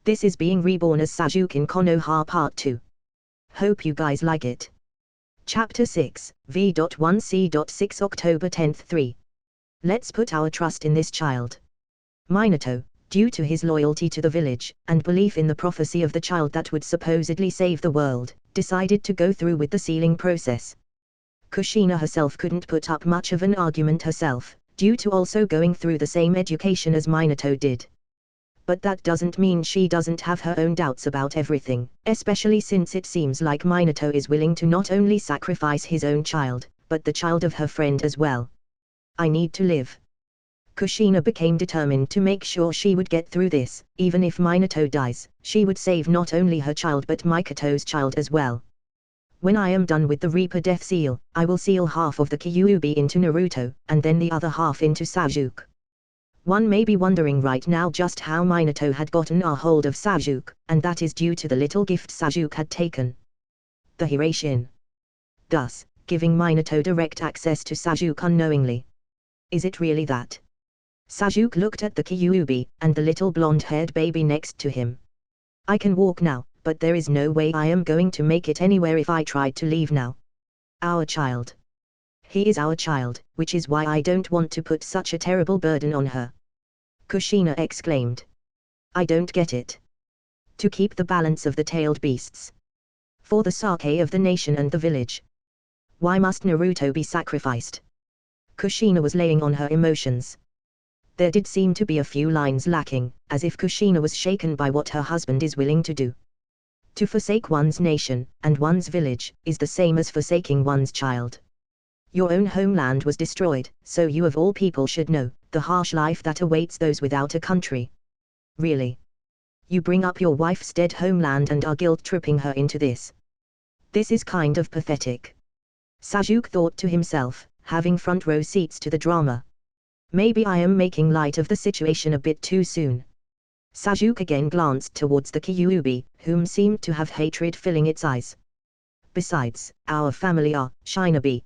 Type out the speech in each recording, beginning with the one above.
This is being reborn as Sasuke in Konoha Part 2. Hope you guys like it. Chapter 6, V.1C.6 October 10th 3. Let's put our trust in this child. Minato, due to his loyalty to the village, and belief in the prophecy of the child that would supposedly save the world, decided to go through with the sealing process. Kushina herself couldn't put up much of an argument herself, due to also going through the same education as Minato did. But that doesn't mean she doesn't have her own doubts about everything, especially since it seems like Minato is willing to not only sacrifice his own child, but the child of her friend as well. I need to live. Kushina became determined to make sure she would get through this. Even if Minato dies, she would save not only her child but Mikoto's child as well. When I am done with the Reaper Death Seal, I will seal half of the Kyuubi into Naruto, and then the other half into Sasuke. One may be wondering right now just how Minato had gotten a hold of Sasuke, and that is due to the little gift Sasuke had taken. The Hiraishin. Thus, giving Minato direct access to Sasuke unknowingly. Is it really that? Sasuke looked at the Kyuubi, and the little blonde-haired baby next to him. I can walk now, but there is no way I am going to make it anywhere if I tried to leave now. Our child. He is our child, which is why I don't want to put such a terrible burden on her. Kushina exclaimed. I don't get it. To keep the balance of the tailed beasts. For the sake of the nation and the village. Why must Naruto be sacrificed? Kushina was laying on her emotions. There did seem to be a few lines lacking, as if Kushina was shaken by what her husband is willing to do. To forsake one's nation, and one's village, is the same as forsaking one's child. Your own homeland was destroyed, so you of all people should know the harsh life that awaits those without a country. Really? You bring up your wife's dead homeland and are guilt-tripping her into this. This is kind of pathetic. Sasuke thought to himself, having front row seats to the drama. Maybe I am making light of the situation a bit too soon. Sasuke again glanced towards the Kyuubi, whom seemed to have hatred filling its eyes. Besides, our family are shinobi.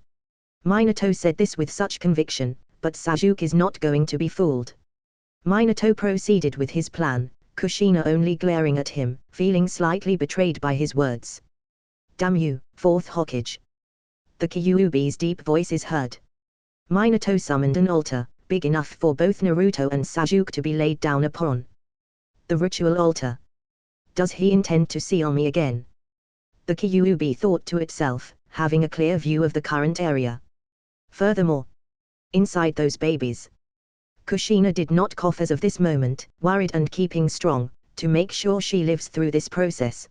Minato said this with such conviction, but Sasuke is not going to be fooled. Minato proceeded with his plan, Kushina only glaring at him, feeling slightly betrayed by his words. Damn you, fourth Hokage. The Kyuubi's deep voice is heard. Minato summoned an altar, big enough for both Naruto and Sasuke to be laid down upon. The ritual altar. Does he intend to seal me again? The Kyuubi thought to itself, having a clear view of the current area. Furthermore, inside those babies. Kushina did not cough as of this moment, worried and keeping strong, to make sure she lives through this process.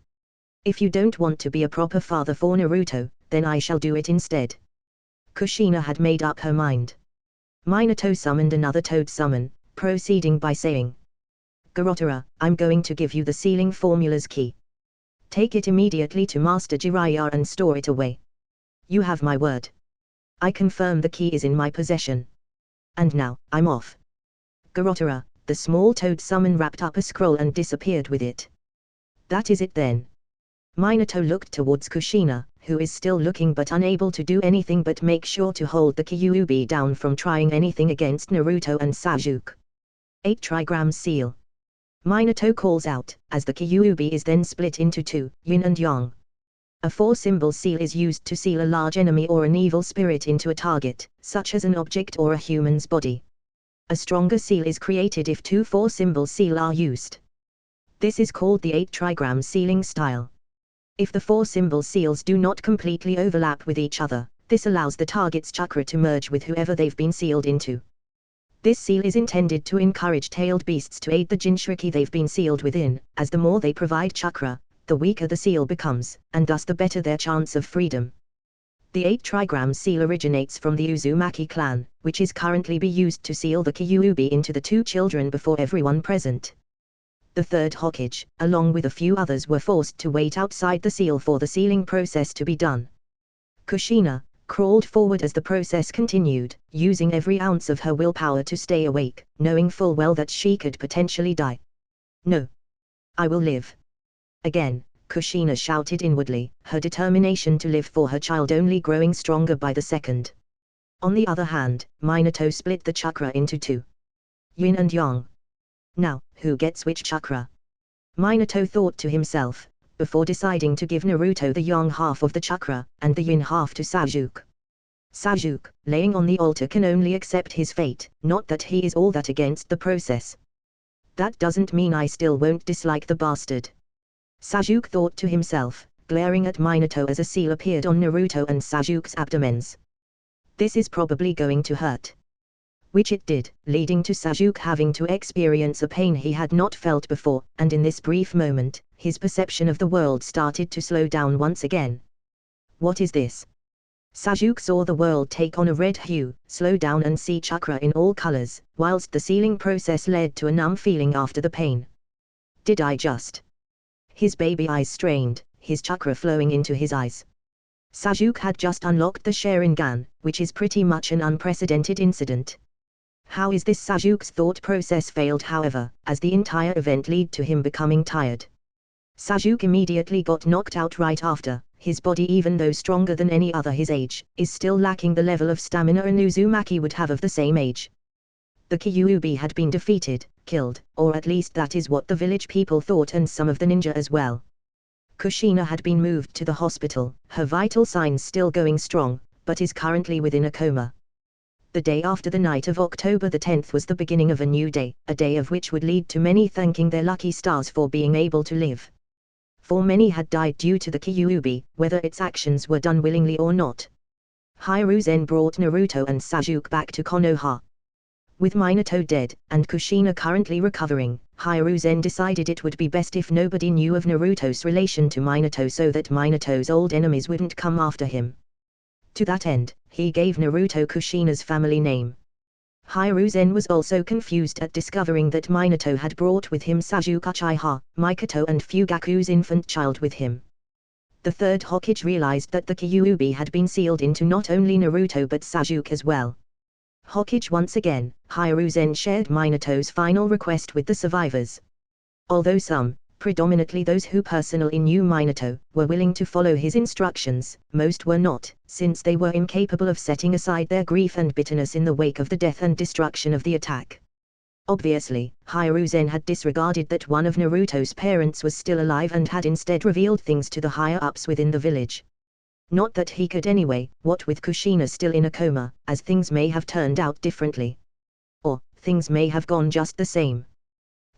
If you don't want to be a proper father for Naruto, then I shall do it instead. Kushina had made up her mind. Minato summoned another toad summon, proceeding by saying, Garotora, I'm going to give you the sealing formula's key. Take it immediately to Master Jiraiya and store it away. You have my word. I confirm the key is in my possession. And now, I'm off. Garotora, the small toad summon wrapped up a scroll and disappeared with it. That is it then. Minato looked towards Kushina, who is still looking but unable to do anything but make sure to hold the Kyuubi down from trying anything against Naruto and Sasuke. 8 trigram seal. Minato calls out, as the Kyuubi is then split into two, yin and yang. A 4-symbol seal is used to seal a large enemy or an evil spirit into a target, such as an object or a human's body. A stronger seal is created if 2 4-symbol seal are used. This is called the 8 trigram sealing style. If the 4-symbol seals do not completely overlap with each other, this allows the target's chakra to merge with whoever they've been sealed into. This seal is intended to encourage tailed beasts to aid the Jinchuriki they've been sealed within, as the more they provide chakra, the weaker the seal becomes, and thus the better their chance of freedom. The 8 trigram seal originates from the Uzumaki clan, which is currently be used to seal the Kyuubi into the 2 children before everyone present. The 3rd Hokage, along with a few others, were forced to wait outside the seal for the sealing process to be done. Kushina crawled forward as the process continued, using every ounce of her willpower to stay awake, knowing full well that she could potentially die. No. I will live. Again, Kushina shouted inwardly, her determination to live for her child only growing stronger by the second. On the other hand, Minato split the chakra into 2. Yin and yang. Now, who gets which chakra? Minato thought to himself, before deciding to give Naruto the yang half of the chakra, and the yin half to Sasuke. Sasuke, laying on the altar, can only accept his fate, not that he is all that against the process. That doesn't mean I still won't dislike the bastard. Sasuke thought to himself, glaring at Minato as a seal appeared on Naruto and Sasuke's abdomens. This is probably going to hurt. Which it did, leading to Sasuke having to experience a pain he had not felt before, and in this brief moment, his perception of the world started to slow down once again. What is this? Sasuke saw the world take on a red hue, slow down and see chakra in all colors, whilst the sealing process led to a numb feeling after the pain. Did I just? His baby eyes strained, his chakra flowing into his eyes. Sasuke had just unlocked the Sharingan, which is pretty much an unprecedented incident. How is this? Sasuke's thought process failed, however, as the entire event led to him becoming tired. Sasuke immediately got knocked out right after. His body, even though stronger than any other his age, is still lacking the level of stamina an Uzumaki would have of the same age. The Kyuubi had been defeated, killed, or at least that is what the village people thought, and some of the ninja as well. Kushina had been moved to the hospital, her vital signs still going strong, but is currently within a coma. The day after the night of October the 10th was the beginning of a new day, a day of which would lead to many thanking their lucky stars for being able to live. For many had died due to the Kyuubi, whether its actions were done willingly or not. Hiruzen brought Naruto and Sasuke back to Konoha. With Minato dead, and Kushina currently recovering, Hiruzen decided it would be best if nobody knew of Naruto's relation to Minato so that Minato's old enemies wouldn't come after him. To that end, he gave Naruto Kushina's family name. Hiruzen was also confused at discovering that Minato had brought with him Sasuke Uchiha, Mikoto and Fugaku's infant child with him. The third Hokage realized that the Kyuubi had been sealed into not only Naruto but Sasuke as well. Hokage once again, Hiruzen shared Minato's final request with the survivors. Although some, predominantly those who personally knew Minato, were willing to follow his instructions, most were not, since they were incapable of setting aside their grief and bitterness in the wake of the death and destruction of the attack. Obviously, Hiruzen had disregarded that one of Naruto's parents was still alive and had instead revealed things to the higher-ups within the village. Not that he could anyway, what with Kushina still in a coma, as things may have turned out differently. Or, things may have gone just the same.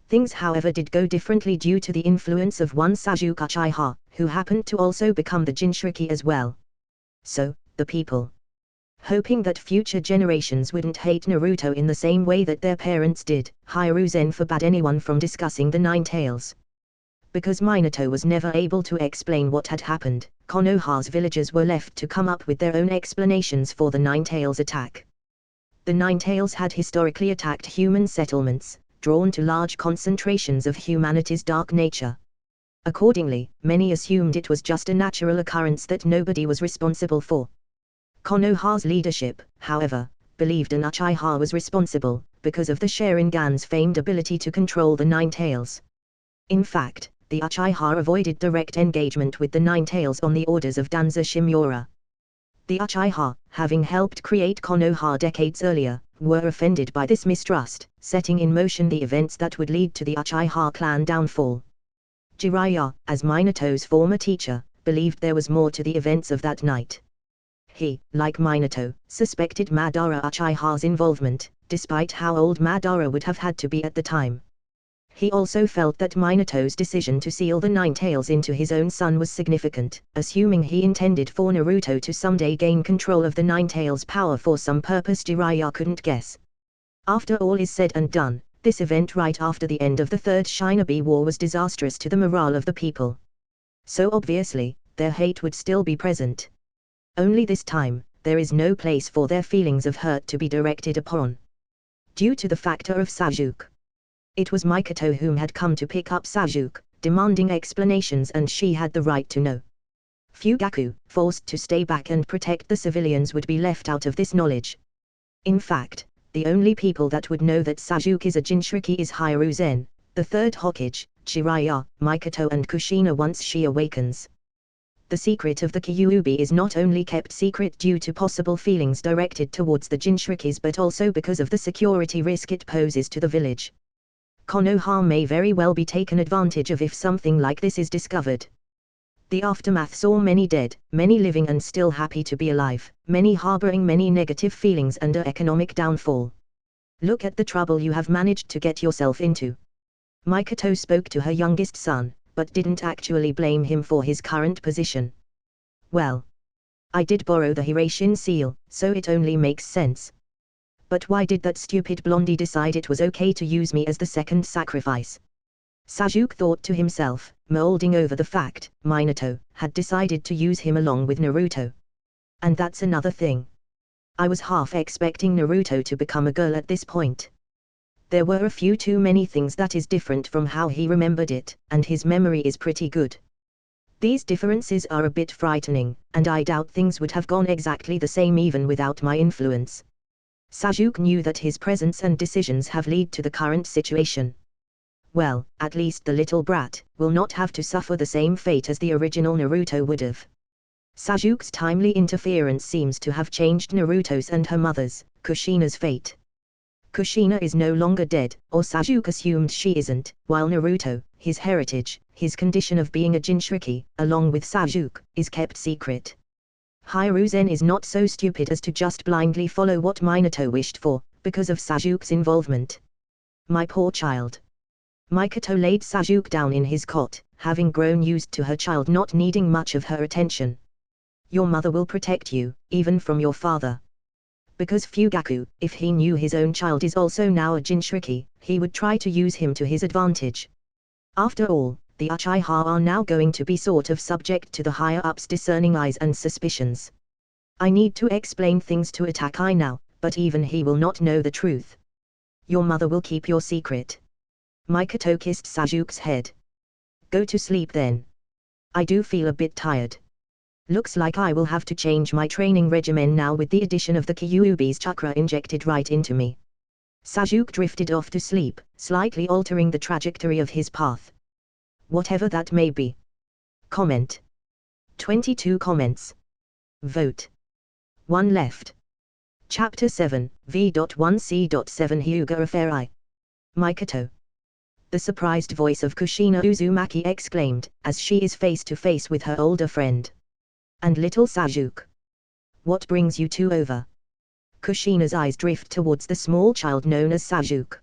Things however did go differently due to the influence of one Sasuke Uchiha, who happened to also become the Jinchuriki as well. So, the people, hoping that future generations wouldn't hate Naruto in the same way that their parents did, Hiruzen forbade anyone from discussing the Nine Tails. Because Minato was never able to explain what had happened, Konoha's villagers were left to come up with their own explanations for the Nine Tails attack. The Nine Tails had historically attacked human settlements, drawn to large concentrations of humanity's dark nature. Accordingly, many assumed it was just a natural occurrence that nobody was responsible for. Konoha's leadership, however, believed an Uchiha was responsible, because of the Sharingan's famed ability to control the Nine Tails. In fact, the Uchiha avoided direct engagement with the Nine Tails on the orders of Danzo Shimura. The Uchiha, having helped create Konoha decades earlier, were offended by this mistrust, setting in motion the events that would lead to the Uchiha clan downfall. Jiraiya, as Minato's former teacher, believed there was more to the events of that night. He, like Minato, suspected Madara Uchiha's involvement, despite how old Madara would have had to be at the time. He also felt that Minato's decision to seal the Nine Tails into his own son was significant, assuming he intended for Naruto to someday gain control of the Nine Tails' power for some purpose Jiraiya couldn't guess. After all is said and done, this event right after the end of the Third Shinobi War was disastrous to the morale of the people. So obviously, their hate would still be present. Only this time, there is no place for their feelings of hurt to be directed upon. Due to the factor of Sasuke. It was Mikoto whom had come to pick up Sasuke, demanding explanations, and she had the right to know. Fugaku, forced to stay back and protect the civilians, would be left out of this knowledge. In fact, the only people that would know that Sasuke is a Jinchuriki is Hiruzen, the third Hokage, Jiraiya, Mikoto and Kushina once she awakens. The secret of the Kyuubi is not only kept secret due to possible feelings directed towards the Jinchurikis but also because of the security risk it poses to the village. Konoha may very well be taken advantage of if something like this is discovered. The aftermath saw many dead, many living and still happy to be alive, many harboring many negative feelings under economic downfall. Look at the trouble you have managed to get yourself into. Mikoto spoke to her youngest son, but didn't actually blame him for his current position. Well, I did borrow the Hirashin seal, so it only makes sense. But why did that stupid blondie decide it was okay to use me as the second sacrifice? Sasuke thought to himself, molding over the fact, Minato had decided to use him along with Naruto. And that's another thing. I was half expecting Naruto to become a girl at this point. There were a few too many things that is different from how he remembered it, and his memory is pretty good. These differences are a bit frightening, and I doubt things would have gone exactly the same even without my influence. Sasuke knew that his presence and decisions have led to the current situation. Well, at least the little brat will not have to suffer the same fate as the original Naruto would have. Sasuke's timely interference seems to have changed Naruto's and her mother's, Kushina's fate. Kushina is no longer dead, or Sasuke assumed she isn't, while Naruto, his heritage, his condition of being a Jinchuriki, along with Sasuke, is kept secret. Hiruzen is not so stupid as to just blindly follow what Minato wished for, because of Sasuke's involvement. My poor child. Mikoto laid Sasuke down in his cot, having grown used to her child not needing much of her attention. Your mother will protect you, even from your father. Because Fugaku, if he knew his own child is also now a Jinchuriki, he would try to use him to his advantage. After all, the Uchiha are now going to be sort of subject to the higher-ups' discerning eyes and suspicions. I need to explain things to Itachi now, but even he will not know the truth. Your mother will keep your secret. Mikoto kissed Sasuke's head. Go to sleep then. I do feel a bit tired. Looks like I will have to change my training regimen now with the addition of the Kyuubi's chakra injected right into me. Sasuke drifted off to sleep, slightly altering the trajectory of his path. Whatever that may be. Comment. 22 comments. Vote. 1 left. Chapter 7, V.1c.7 Hyuga Affair. Mikoto. The surprised voice of Kushina Uzumaki exclaimed, as she is face to face with her older friend. And little Sasuke. What brings you two over? Kushina's eyes drift towards the small child known as Sasuke.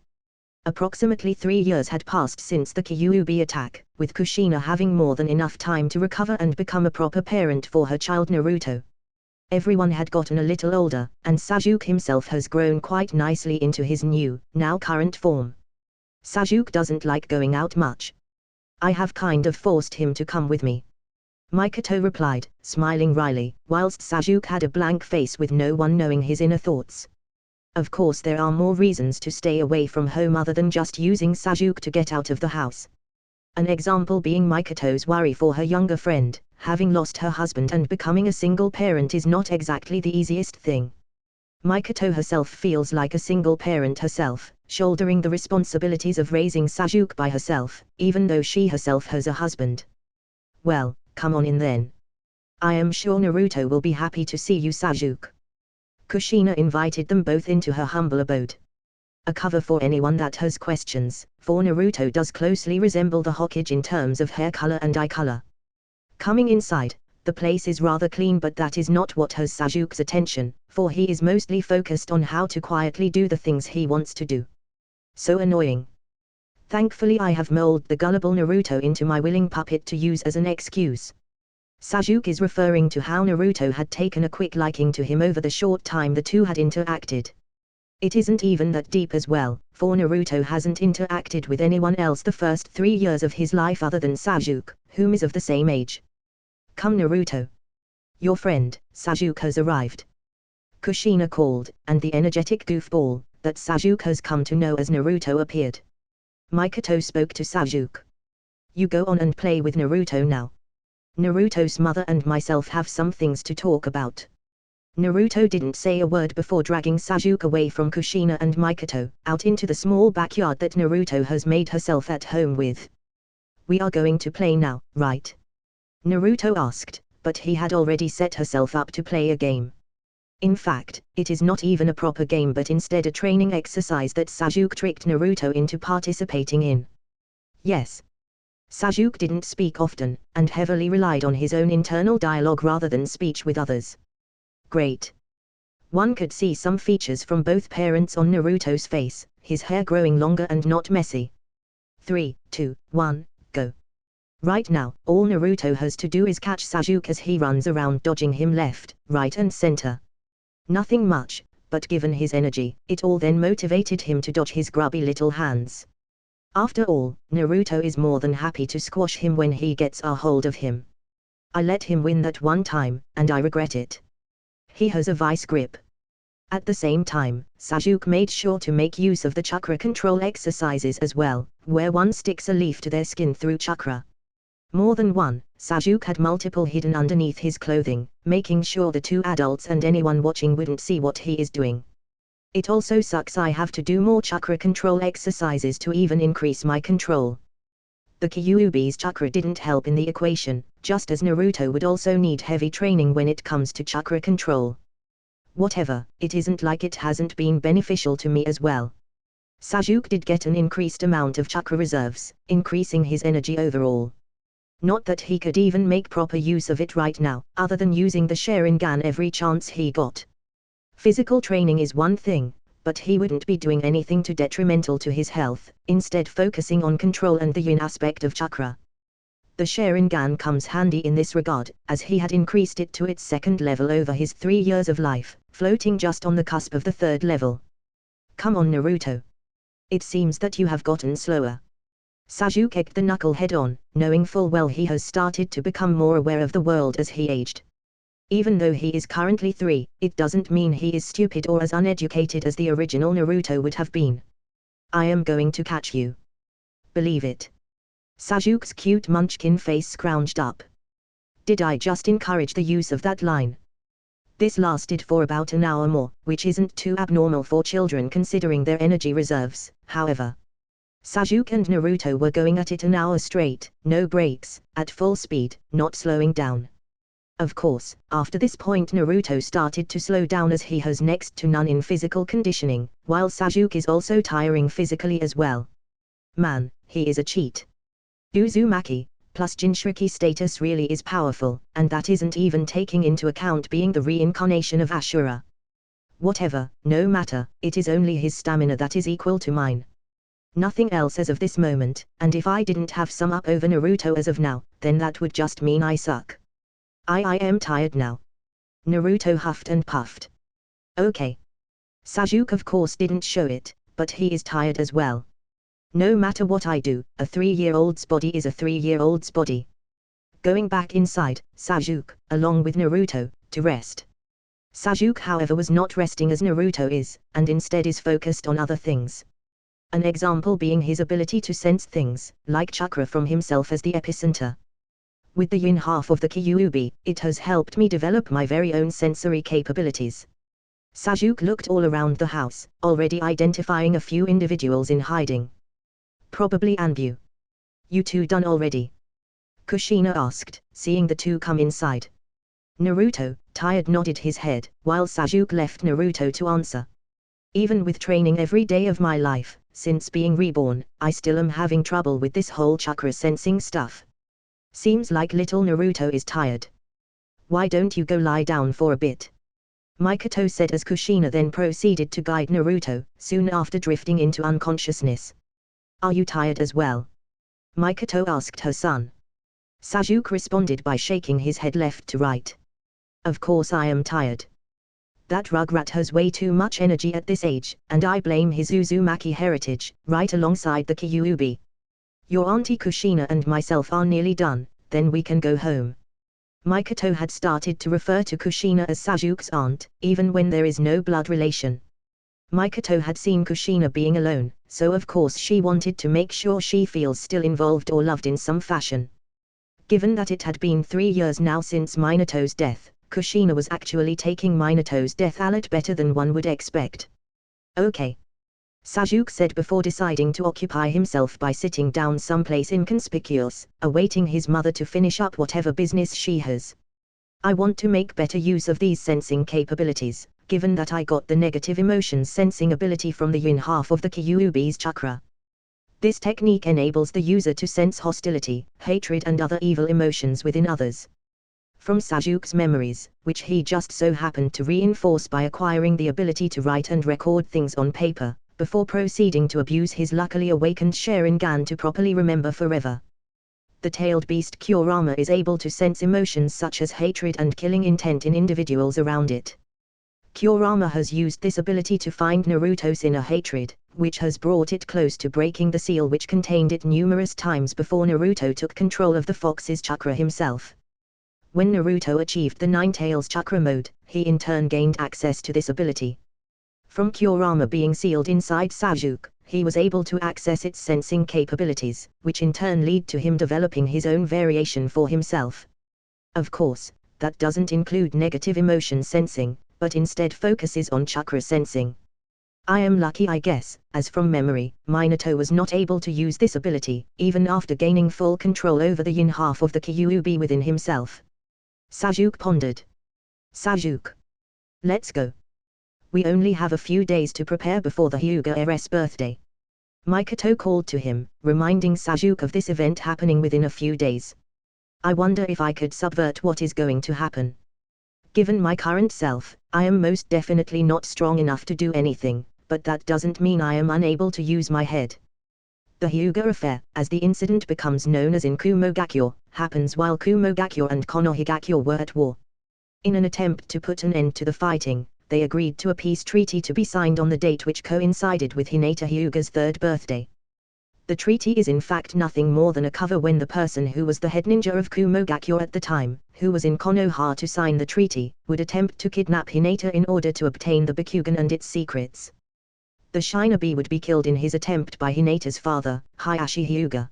Approximately 3 years had passed since the Kyuubi attack, with Kushina having more than enough time to recover and become a proper parent for her child Naruto. Everyone had gotten a little older, and Sasuke himself has grown quite nicely into his new, now current form. Sasuke doesn't like going out much. I have kind of forced him to come with me. Mikoto replied, smiling wryly, whilst Sasuke had a blank face with no one knowing his inner thoughts. Of course there are more reasons to stay away from home other than just using Sasuke to get out of the house. An example being Mikoto's worry for her younger friend, having lost her husband and becoming a single parent is not exactly the easiest thing. Mikoto herself feels like a single parent herself, shouldering the responsibilities of raising Sasuke by herself, even though she herself has a husband. Well, come on in then. I am sure Naruto will be happy to see you, Sasuke. Kushina invited them both into her humble abode. A cover for anyone that has questions, for Naruto does closely resemble the Hokage in terms of hair color and eye color. Coming inside, the place is rather clean, but that is not what has Sasuke's attention, for he is mostly focused on how to quietly do the things he wants to do. So annoying. Thankfully I have molded the gullible Naruto into my willing puppet to use as an excuse. Sasuke is referring to how Naruto had taken a quick liking to him over the short time the two had interacted. It isn't even that deep as well, for Naruto hasn't interacted with anyone else the first 3 years of his life other than Sasuke, whom is of the same age. Come Naruto. Your friend, Sasuke has arrived. Kushina called, and the energetic goofball, that Sasuke has come to know as Naruto appeared. Mikoto spoke to Sasuke. You go on and play with Naruto now. Naruto's mother and myself have some things to talk about. Naruto didn't say a word before dragging Sasuke away from Kushina and Mikoto, out into the small backyard that Naruto has made herself at home with. We are going to play now, right? Naruto asked, but he had already set herself up to play a game. In fact, it is not even a proper game but instead a training exercise that Sasuke tricked Naruto into participating in. Yes. Sasuke didn't speak often, and heavily relied on his own internal dialogue rather than speech with others. Great. One could see some features from both parents on Naruto's face, his hair growing longer and not messy. 3, 2, 1, go. Right now, all Naruto has to do is catch Sasuke as he runs around dodging him left, right and center. Nothing much, but given his energy, it all then motivated him to dodge his grubby little hands. After all, Naruto is more than happy to squash him when he gets a hold of him. I let him win that one time, and I regret it. He has a vice grip. At the same time, Sasuke made sure to make use of the chakra control exercises as well, where one sticks a leaf to their skin through chakra. More than one, Sasuke had multiple hidden underneath his clothing, making sure the two adults and anyone watching wouldn't see what he is doing. It also sucks I have to do more chakra control exercises to even increase my control. The Kyuubi's chakra didn't help in the equation, just as Naruto would also need heavy training when it comes to chakra control. Whatever, it isn't like it hasn't been beneficial to me as well. Sasuke did get an increased amount of chakra reserves, increasing his energy overall. Not that he could even make proper use of it right now, other than using the Sharingan every chance he got. Physical training is one thing, but he wouldn't be doing anything too detrimental to his health, instead focusing on control and the yin aspect of chakra. The Sharingan comes handy in this regard, as he had increased it to its second level over his 3 years of life, floating just on the cusp of the third level. Come on Naruto. It seems that you have gotten slower. Sasuke egged the knucklehead on, knowing full well he has started to become more aware of the world as he aged. Even though he is currently 3, it doesn't mean he is stupid or as uneducated as the original Naruto would have been. I am going to catch you. Believe it. Sasuke's cute munchkin face scrounged up. Did I just encourage the use of that line? This lasted for about an hour more, which isn't too abnormal for children considering their energy reserves, however. Sasuke and Naruto were going at it an hour straight, no breaks, at full speed, not slowing down. Of course, after this point Naruto started to slow down as he has next to none in physical conditioning, while Sasuke is also tiring physically as well. Man, he is a cheat. Uzumaki, plus Jinchuriki status really is powerful, and that isn't even taking into account being the reincarnation of Ashura. Whatever, no matter, it is only his stamina that is equal to mine. Nothing else as of this moment, and if I didn't have some up over Naruto as of now, then that would just mean I suck. I am tired now. Naruto huffed and puffed. Okay. Sasuke of course didn't show it, but he is tired as well. No matter what I do, a 3-year-old's body is a 3-year-old's body. Going back inside, Sasuke, along with Naruto, to rest. Sasuke however was not resting as Naruto is, and instead is focused on other things. An example being his ability to sense things, like chakra from himself as the epicenter. With the yin half of the Kyuubi, it has helped me develop my very own sensory capabilities. Sasuke looked all around the house, already identifying a few individuals in hiding. Probably Anbu. You two done already? Kushina asked, seeing the two come inside. Naruto, tired, nodded his head, while Sasuke left Naruto to answer. Even with training every day of my life, since being reborn, I still am having trouble with this whole chakra sensing stuff. Seems like little Naruto is tired. Why don't you go lie down for a bit? Mikoto said as Kushina then proceeded to guide Naruto, soon after drifting into unconsciousness. Are you tired as well? Mikoto asked her son. Sasuke responded by shaking his head left to right. Of course I am tired. That rugrat has way too much energy at this age, and I blame his Uzumaki heritage, right alongside the Kyuubi. Your auntie Kushina and myself are nearly done, then we can go home. Mikoto had started to refer to Kushina as Sasuke's aunt, even when there is no blood relation. Mikoto had seen Kushina being alone, so of course she wanted to make sure she feels still involved or loved in some fashion. Given that it had been 3 years now since Minato's death, Kushina was actually taking Minato's death a lot better than one would expect. Okay. Sasuke said before deciding to occupy himself by sitting down someplace inconspicuous, awaiting his mother to finish up whatever business she has. I want to make better use of these sensing capabilities. given that I got the negative emotions sensing ability from the yin half of the Kyuubi's chakra. This technique enables the user to sense hostility, hatred and other evil emotions within others. From Sasuke's memories, which he just so happened to reinforce by acquiring the ability to write and record things on paper, before proceeding to abuse his luckily awakened Sharingan to properly remember forever. The tailed beast Kurama is able to sense emotions such as hatred and killing intent in individuals around it. Kurama has used this ability to find Naruto's inner hatred, which has brought it close to breaking the seal which contained it numerous times before Naruto took control of the fox's chakra himself. When Naruto achieved the Nine Tails chakra mode, he in turn gained access to this ability. From Kurama being sealed inside Sasuke, he was able to access its sensing capabilities, which in turn lead to him developing his own variation for himself. Of course, that doesn't include negative emotion sensing, but instead focuses on chakra sensing. I am lucky I guess, as from memory, Minato was not able to use this ability, even after gaining full control over the yin half of the Kyuubi within himself. Sasuke pondered. Sasuke. Let's go. We only have a few days to prepare before the Hyuga heiress birthday. Mikoto called to him, reminding Sasuke of this event happening within a few days. I wonder if I could subvert what is going to happen. Given my current self, I am most definitely not strong enough to do anything, but that doesn't mean I am unable to use my head. The Hyuga affair, as the incident becomes known as in Kumogakure, happens while Kumogakure and Konohagakure were at war. In an attempt to put an end to the fighting, they agreed to a peace treaty to be signed on the date which coincided with Hinata Hyuga's third birthday. The treaty is in fact nothing more than a cover when the person who was the head ninja of Kumogakure at the time, who was in Konoha to sign the treaty, would attempt to kidnap Hinata in order to obtain the Bakugan and its secrets. The shinobi would be killed in his attempt by Hinata's father, Hiashi Hyuga.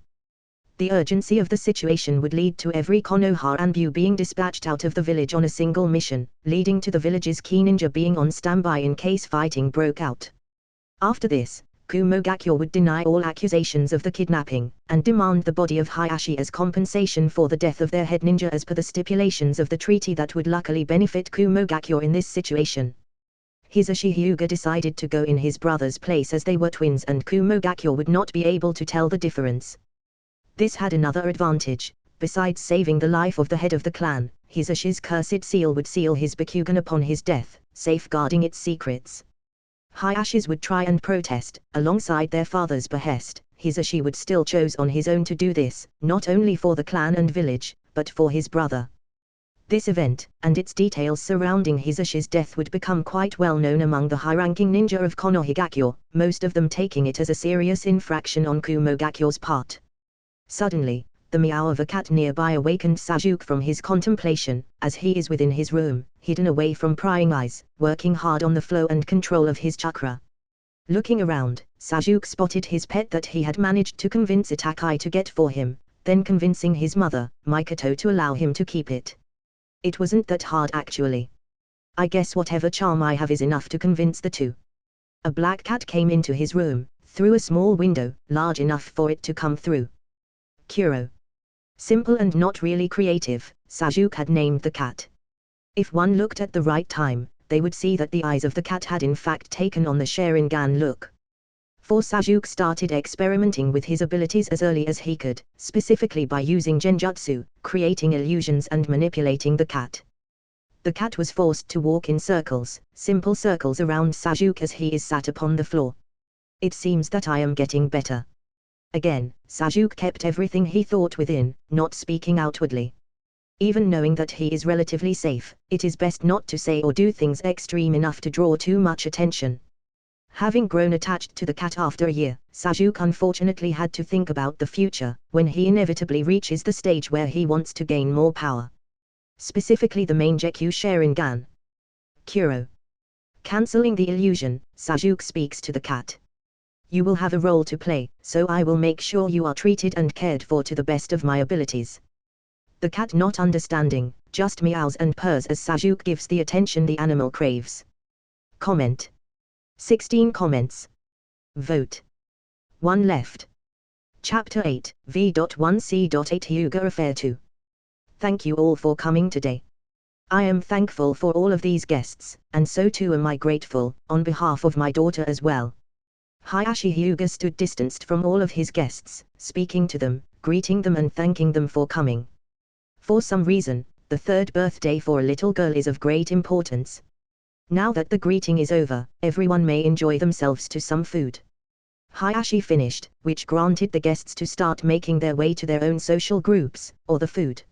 The urgency of the situation would lead to every Konoha Anbu being dispatched out of the village on a single mission, leading to the village's key ninja being on standby in case fighting broke out. After this, Kumogakure would deny all accusations of the kidnapping, and demand the body of Hiashi as compensation for the death of their head ninja as per the stipulations of the treaty that would luckily benefit Kumogakure in this situation. Hisashi Hyuga decided to go in his brother's place as they were twins and Kumogakure would not be able to tell the difference. This had another advantage. Besides saving the life of the head of the clan, Hisashi's cursed seal would seal his Bakugan upon his death, safeguarding its secrets. Hiashi's would try and protest, alongside their father's behest. Hisashi would still choose on his own to do this, not only for the clan and village, but for his brother. This event, and its details surrounding Hisashi's death would become quite well known among the high-ranking ninja of Konohagakure, most of them taking it as a serious infraction on Kumogakure's part. Suddenly, the meow of a cat nearby awakened Sasuke from his contemplation, as he is within his room, hidden away from prying eyes, working hard on the flow and control of his chakra. Looking around, Sasuke spotted his pet that he had managed to convince Itakai to get for him, then convincing his mother, Mikoto, to allow him to keep it. It wasn't that hard actually. I guess whatever charm I have is enough to convince the two. A black cat came into his room, through a small window, large enough for it to come through. Kuro. Simple and not really creative, Sasuke had named the cat. If one looked at the right time, they would see that the eyes of the cat had in fact taken on the Sharingan look. For Sasuke started experimenting with his abilities as early as he could, specifically by using genjutsu, creating illusions and manipulating the cat. The cat was forced to walk in circles, simple circles around Sasuke as he is sat upon the floor. It seems that I am getting better. Again, Sasuke kept everything he thought within, not speaking outwardly. Even knowing that he is relatively safe, it is best not to say or do things extreme enough to draw too much attention. Having grown attached to the cat after a year, Sasuke unfortunately had to think about the future, when he inevitably reaches the stage where he wants to gain more power. Specifically the Mangekyou Sharingan. Kuro. Cancelling the illusion, Sasuke speaks to the cat. You will have a role to play, so I will make sure you are treated and cared for to the best of my abilities. The cat, not understanding, just meows and purrs as Sasuke gives the attention the animal craves. Comment. 16 comments. Vote. 1 left. Chapter 8, V.1c.8 Hyuga Affair 2. Thank you all for coming today. I am thankful for all of these guests, and so too am I grateful, on behalf of my daughter as well. Hayashi Hyuga stood distanced from all of his guests, speaking to them, greeting them and thanking them for coming. For some reason, the third birthday for a little girl is of great importance. Now that the greeting is over, everyone may enjoy themselves to some food. Hayashi finished, which granted the guests to start making their way to their own social groups, or the food.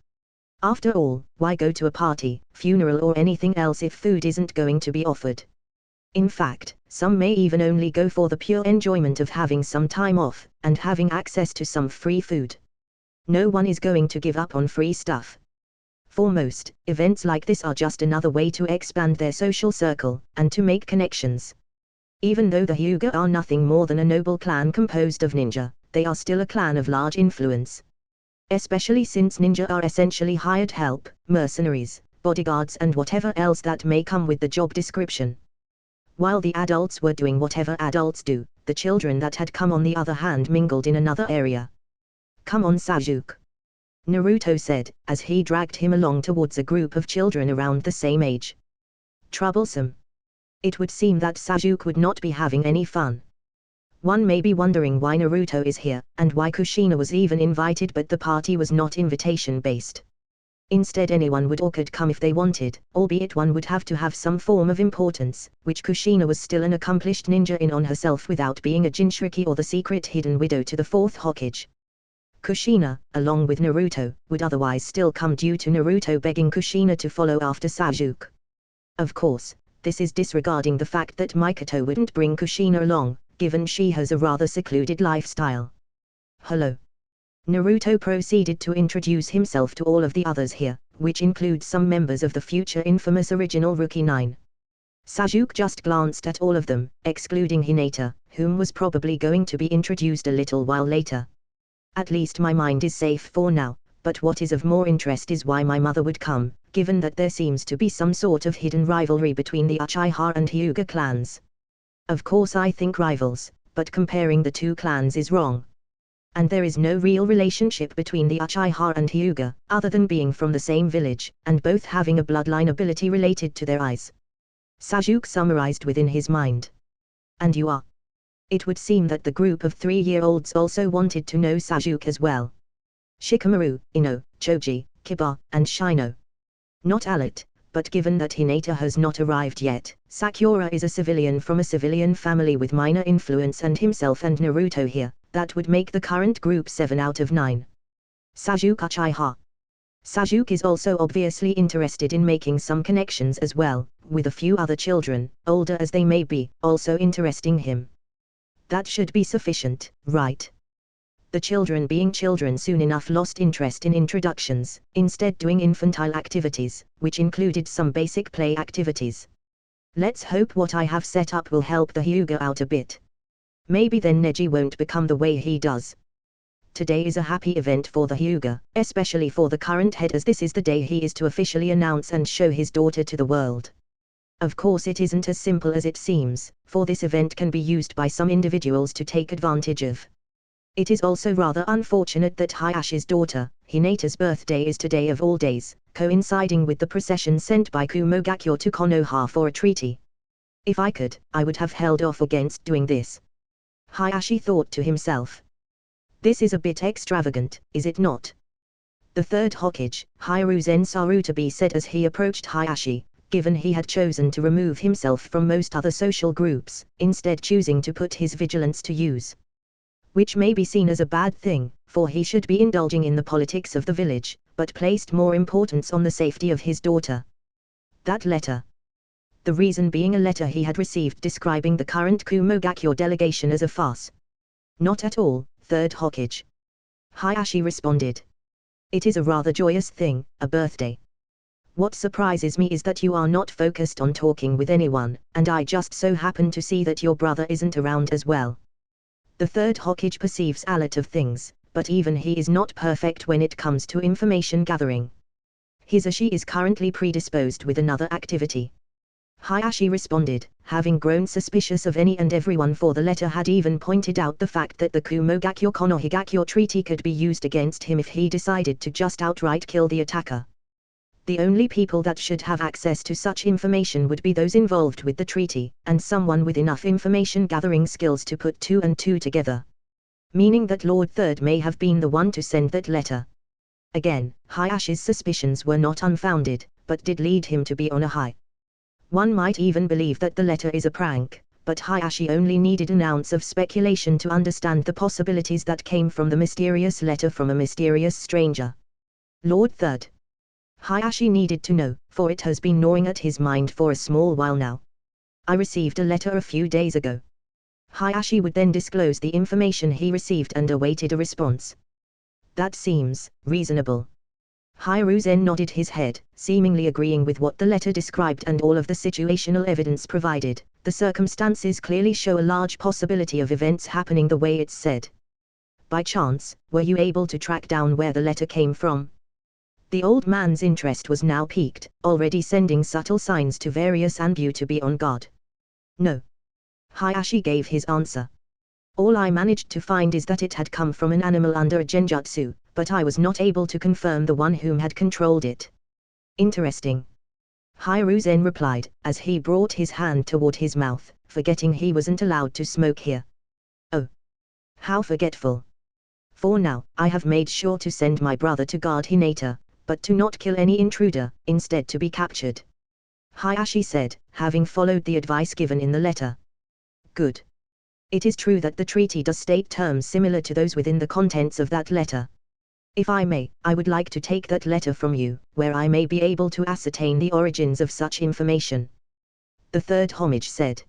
After all, why go to a party, funeral or anything else if food isn't going to be offered? In fact, some may even only go for the pure enjoyment of having some time off, and having access to some free food. No one is going to give up on free stuff. For most, events like this are just another way to expand their social circle, and to make connections. Even though the Hyuga are nothing more than a noble clan composed of ninja, they are still a clan of large influence. Especially since ninja are essentially hired help, mercenaries, bodyguards and whatever else that may come with the job description. While the adults were doing whatever adults do, the children that had come on the other hand mingled in another area. "Come on Sasuke," Naruto said, as he dragged him along towards a group of children around the same age. Troublesome. It would seem that Sasuke would not be having any fun. One may be wondering why Naruto is here, and why Kushina was even invited, but the party was not invitation-based. Instead anyone would or could come if they wanted, albeit one would have to have some form of importance, which Kushina was still an accomplished ninja in on herself without being a Jinchuriki or the secret hidden widow to the fourth Hokage. Kushina, along with Naruto, would otherwise still come due to Naruto begging Kushina to follow after Sasuke. Of course, this is disregarding the fact that Mikoto wouldn't bring Kushina along, given she has a rather secluded lifestyle. Hello. Naruto proceeded to introduce himself to all of the others here, which includes some members of the future infamous original Rookie 9. Sasuke just glanced at all of them, excluding Hinata, whom was probably going to be introduced a little while later. At least my mind is safe for now, but what is of more interest is why my mother would come, given that there seems to be some sort of hidden rivalry between the Uchiha and Hyuga clans. Of course I think rivals, but comparing the two clans is wrong. And there is no real relationship between the Uchiha and Hyuga, other than being from the same village, and both having a bloodline ability related to their eyes. Sasuke summarized within his mind. And you are? It would seem that the group of 3-year-olds also wanted to know Sasuke as well. Shikamaru, Ino, Choji, Kiba, and Shino. Not Alert, but given that Hinata has not arrived yet, Sakura is a civilian from a civilian family with minor influence, and himself and Naruto here, that would make the current group 7 out of 9. Sasuke Uchiha. Sasuke is also obviously interested in making some connections as well, with a few other children, older as they may be, also interesting him. That should be sufficient, right? The children being children soon enough lost interest in introductions, instead doing infantile activities, which included some basic play activities. Let's hope what I have set up will help the Hyuga out a bit. Maybe then Neji won't become the way he does. Today is a happy event for the Hyuga, especially for the current head, as this is the day he is to officially announce and show his daughter to the world. Of course it isn't as simple as it seems, for this event can be used by some individuals to take advantage of. It is also rather unfortunate that Hayashi's daughter, Hinata's birthday is today of all days, coinciding with the procession sent by Kumogakyo to Konoha for a treaty. If I could, I would have held off against doing this. Hayashi thought to himself. This is a bit extravagant, is it not? The third Hokage, Hiruzen Sarutobi, said as he approached Hayashi, given he had chosen to remove himself from most other social groups, instead choosing to put his vigilance to use. Which may be seen as a bad thing, for he should be indulging in the politics of the village, but placed more importance on the safety of his daughter. That letter. The reason being a letter he had received describing the current Kumogakyo delegation as a farce. Not at all, third Hokage. Hayashi responded. It is a rather joyous thing, a birthday. What surprises me is that you are not focused on talking with anyone, and I just so happen to see that your brother isn't around as well. The third Hokage perceives a lot of things, but even he is not perfect when it comes to information gathering. His or she is currently predisposed with another activity. Hayashi responded, having grown suspicious of any and everyone, for the letter had even pointed out the fact that the Kumogakyo Konohigakyo treaty could be used against him if he decided to just outright kill the attacker. The only people that should have access to such information would be those involved with the treaty, and someone with enough information gathering skills to put 2 and 2 together. Meaning that Lord Third may have been the one to send that letter. Again, Hayashi's suspicions were not unfounded, but did lead him to be on a high. One might even believe that the letter is a prank, but Hayashi only needed an ounce of speculation to understand the possibilities that came from the mysterious letter from a mysterious stranger. Lord Third. Hayashi needed to know, for it has been gnawing at his mind for a small while now. I received a letter a few days ago. Hayashi would then disclose the information he received and awaited a response. That seems reasonable. Hiruzen nodded his head, seemingly agreeing with what the letter described and all of the situational evidence provided. The circumstances clearly show a large possibility of events happening the way it's said. By chance, were you able to track down where the letter came from? The old man's interest was now piqued, already sending subtle signs to various Anbu to be on guard. No. Hayashi gave his answer. All I managed to find is that it had come from an animal under a genjutsu, but I was not able to confirm the one whom had controlled it. Interesting. Hiruzen replied, as he brought his hand toward his mouth, forgetting he wasn't allowed to smoke here. Oh. How forgetful. For now, I have made sure to send my brother to guard Hinata, but to not kill any intruder, instead to be captured. Hayashi said, having followed the advice given in the letter. Good. It is true that the treaty does state terms similar to those within the contents of that letter. If I may, I would like to take that letter from you, where I may be able to ascertain the origins of such information. The third homage said.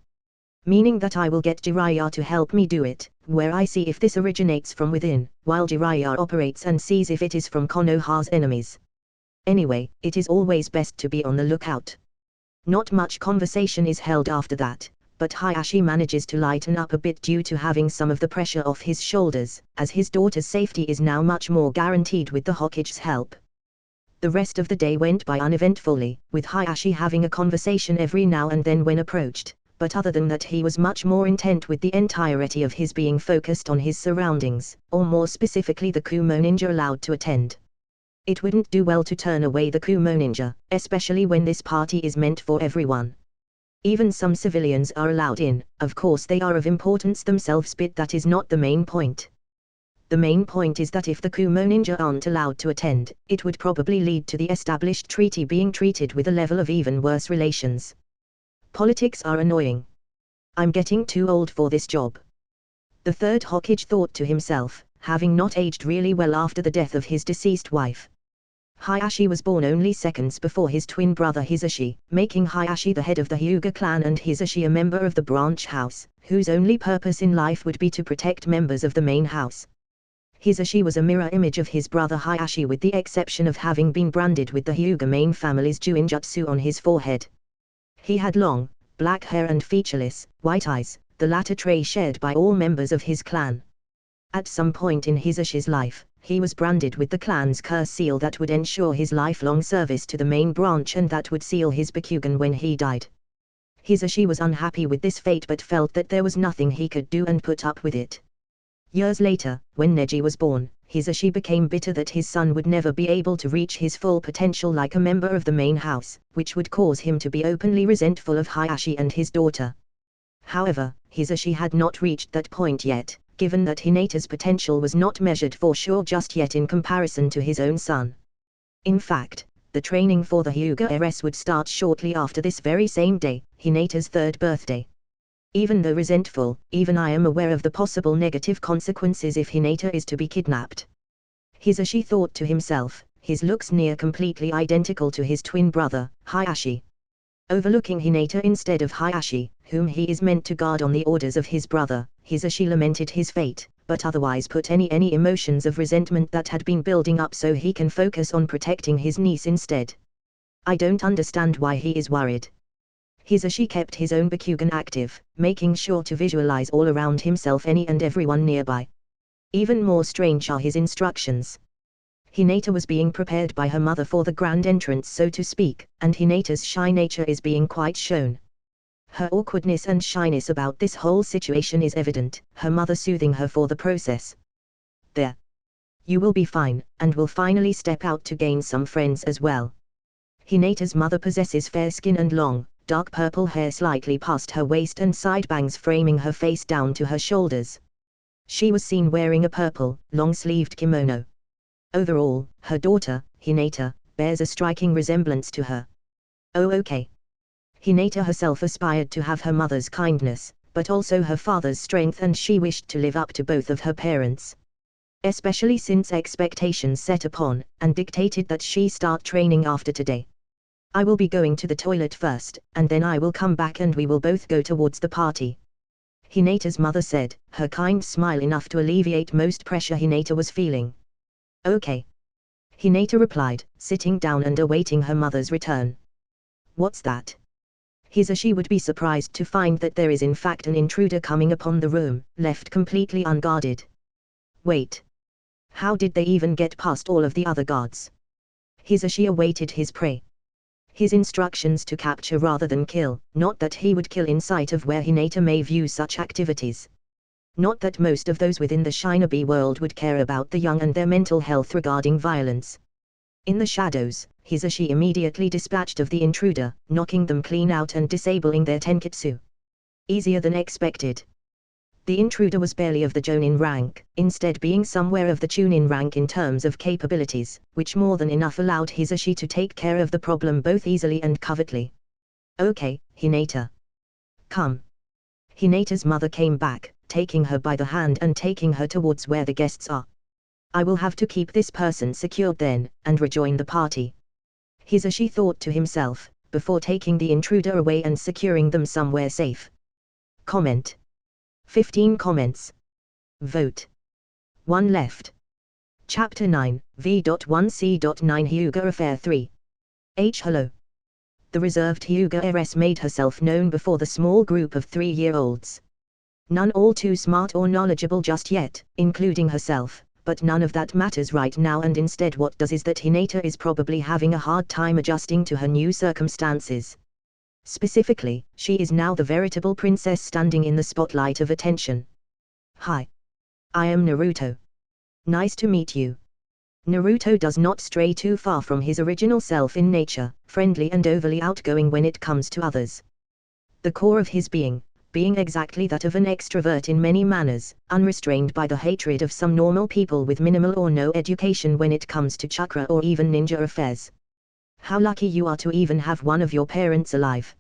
Meaning that I will get Jiraiya to help me do it, where I see if this originates from within, while Jiraiya operates and sees if it is from Konoha's enemies. Anyway, it is always best to be on the lookout. Not much conversation is held after that, but Hayashi manages to lighten up a bit due to having some of the pressure off his shoulders, as his daughter's safety is now much more guaranteed with the Hokage's help. The rest of the day went by uneventfully, with Hayashi having a conversation every now and then when approached, but other than that he was much more intent with the entirety of his being focused on his surroundings, or more specifically the Kumo ninja allowed to attend. It wouldn't do well to turn away the Kumo ninja, especially when this party is meant for everyone. Even some civilians are allowed in, of course they are of importance themselves, but that is not the main point. The main point is that if the Kumo ninja aren't allowed to attend, it would probably lead to the established treaty being treated with a level of even worse relations. Politics are annoying. I'm getting too old for this job. The third Hokage thought to himself, having not aged really well after the death of his deceased wife. Hayashi was born only seconds before his twin brother Hisashi, making Hayashi the head of the Hyuga clan and Hisashi a member of the branch house, whose only purpose in life would be to protect members of the main house. Hisashi was a mirror image of his brother Hayashi, with the exception of having been branded with the Hyuga main family's Juinjutsu on his forehead. He had long, black hair and featureless, white eyes, the latter trait shared by all members of his clan. At some point in Hisashi's life, he was branded with the clan's curse seal that would ensure his lifelong service to the main branch and that would seal his Bakugan when he died. Hisashi was unhappy with this fate but felt that there was nothing he could do and put up with it. Years later, when Neji was born, Hisashi became bitter that his son would never be able to reach his full potential like a member of the main house, which would cause him to be openly resentful of Hayashi and his daughter. However, Hisashi had not reached that point yet, given that Hinata's potential was not measured for sure just yet in comparison to his own son. In fact, the training for the Hyuga heiress would start shortly after this very same day, Hinata's third birthday. Even though resentful, even I am aware of the possible negative consequences if Hinata is to be kidnapped. Hisashi thought to himself, his looks near completely identical to his twin brother, Hayashi. Overlooking Hinata instead of Hayashi, whom he is meant to guard on the orders of his brother, Hisashi lamented his fate, but otherwise put any emotions of resentment that had been building up so he can focus on protecting his niece instead. I don't understand why he is worried. Hisashi kept his own Bakugan active, making sure to visualize all around himself any and everyone nearby. Even more strange are his instructions. Hinata was being prepared by her mother for the grand entrance, so to speak, and Hinata's shy nature is being quite shown. Her awkwardness and shyness about this whole situation is evident, her mother soothing her for the process. There. You will be fine, and will finally step out to gain some friends as well. Hinata's mother possesses fair skin and long, dark purple hair slightly past her waist and side bangs framing her face down to her shoulders. She was seen wearing a purple, long-sleeved kimono. Overall, her daughter, Hinata, bears a striking resemblance to her. Oh okay. Hinata herself aspired to have her mother's kindness, but also her father's strength, and she wished to live up to both of her parents. Especially since expectations set upon, and dictated that she start training after today. I will be going to the toilet first, and then I will come back and we will both go towards the party. Hinata's mother said, her kind smile enough to alleviate most pressure Hinata was feeling. Okay. Hinata replied, sitting down and awaiting her mother's return. What's that? She would be surprised to find that there is in fact an intruder coming upon the room, left completely unguarded. Wait. How did they even get past all of the other guards? She awaited his prey. His instructions to capture rather than kill, not that he would kill in sight of where Hinata may view such activities. Not that most of those within the shinobi world would care about the young and their mental health regarding violence. In the shadows, Hisashi immediately dispatched of the intruder, knocking them clean out and disabling their tenketsu. Easier than expected. The intruder was barely of the jonin rank, instead being somewhere of the chunin rank in terms of capabilities, which more than enough allowed Hisashi to take care of the problem both easily and covertly. Okay, Hinata. Come. Hinata's mother came back, taking her by the hand and taking her towards where the guests are. I will have to keep this person secured then, and rejoin the party. Hisashi thought to himself, before taking the intruder away and securing them somewhere safe. Comment. 15 comments. Vote. 1 left. Chapter 9, V.1C.9 Hyuga Affair 3. Hello. The reserved Hyuga heiress made herself known before the small group of 3-year-olds. None all too smart or knowledgeable just yet, including herself, but none of that matters right now, and instead what does is that Hinata is probably having a hard time adjusting to her new circumstances. Specifically, she is now the veritable princess standing in the spotlight of attention. Hi. I am Naruto. Nice to meet you. Naruto does not stray too far from his original self in nature, friendly and overly outgoing when it comes to others. The core of his being exactly that of an extrovert in many manners, unrestrained by the hatred of some normal people with minimal or no education when it comes to chakra or even ninja affairs. How lucky you are to even have one of your parents alive.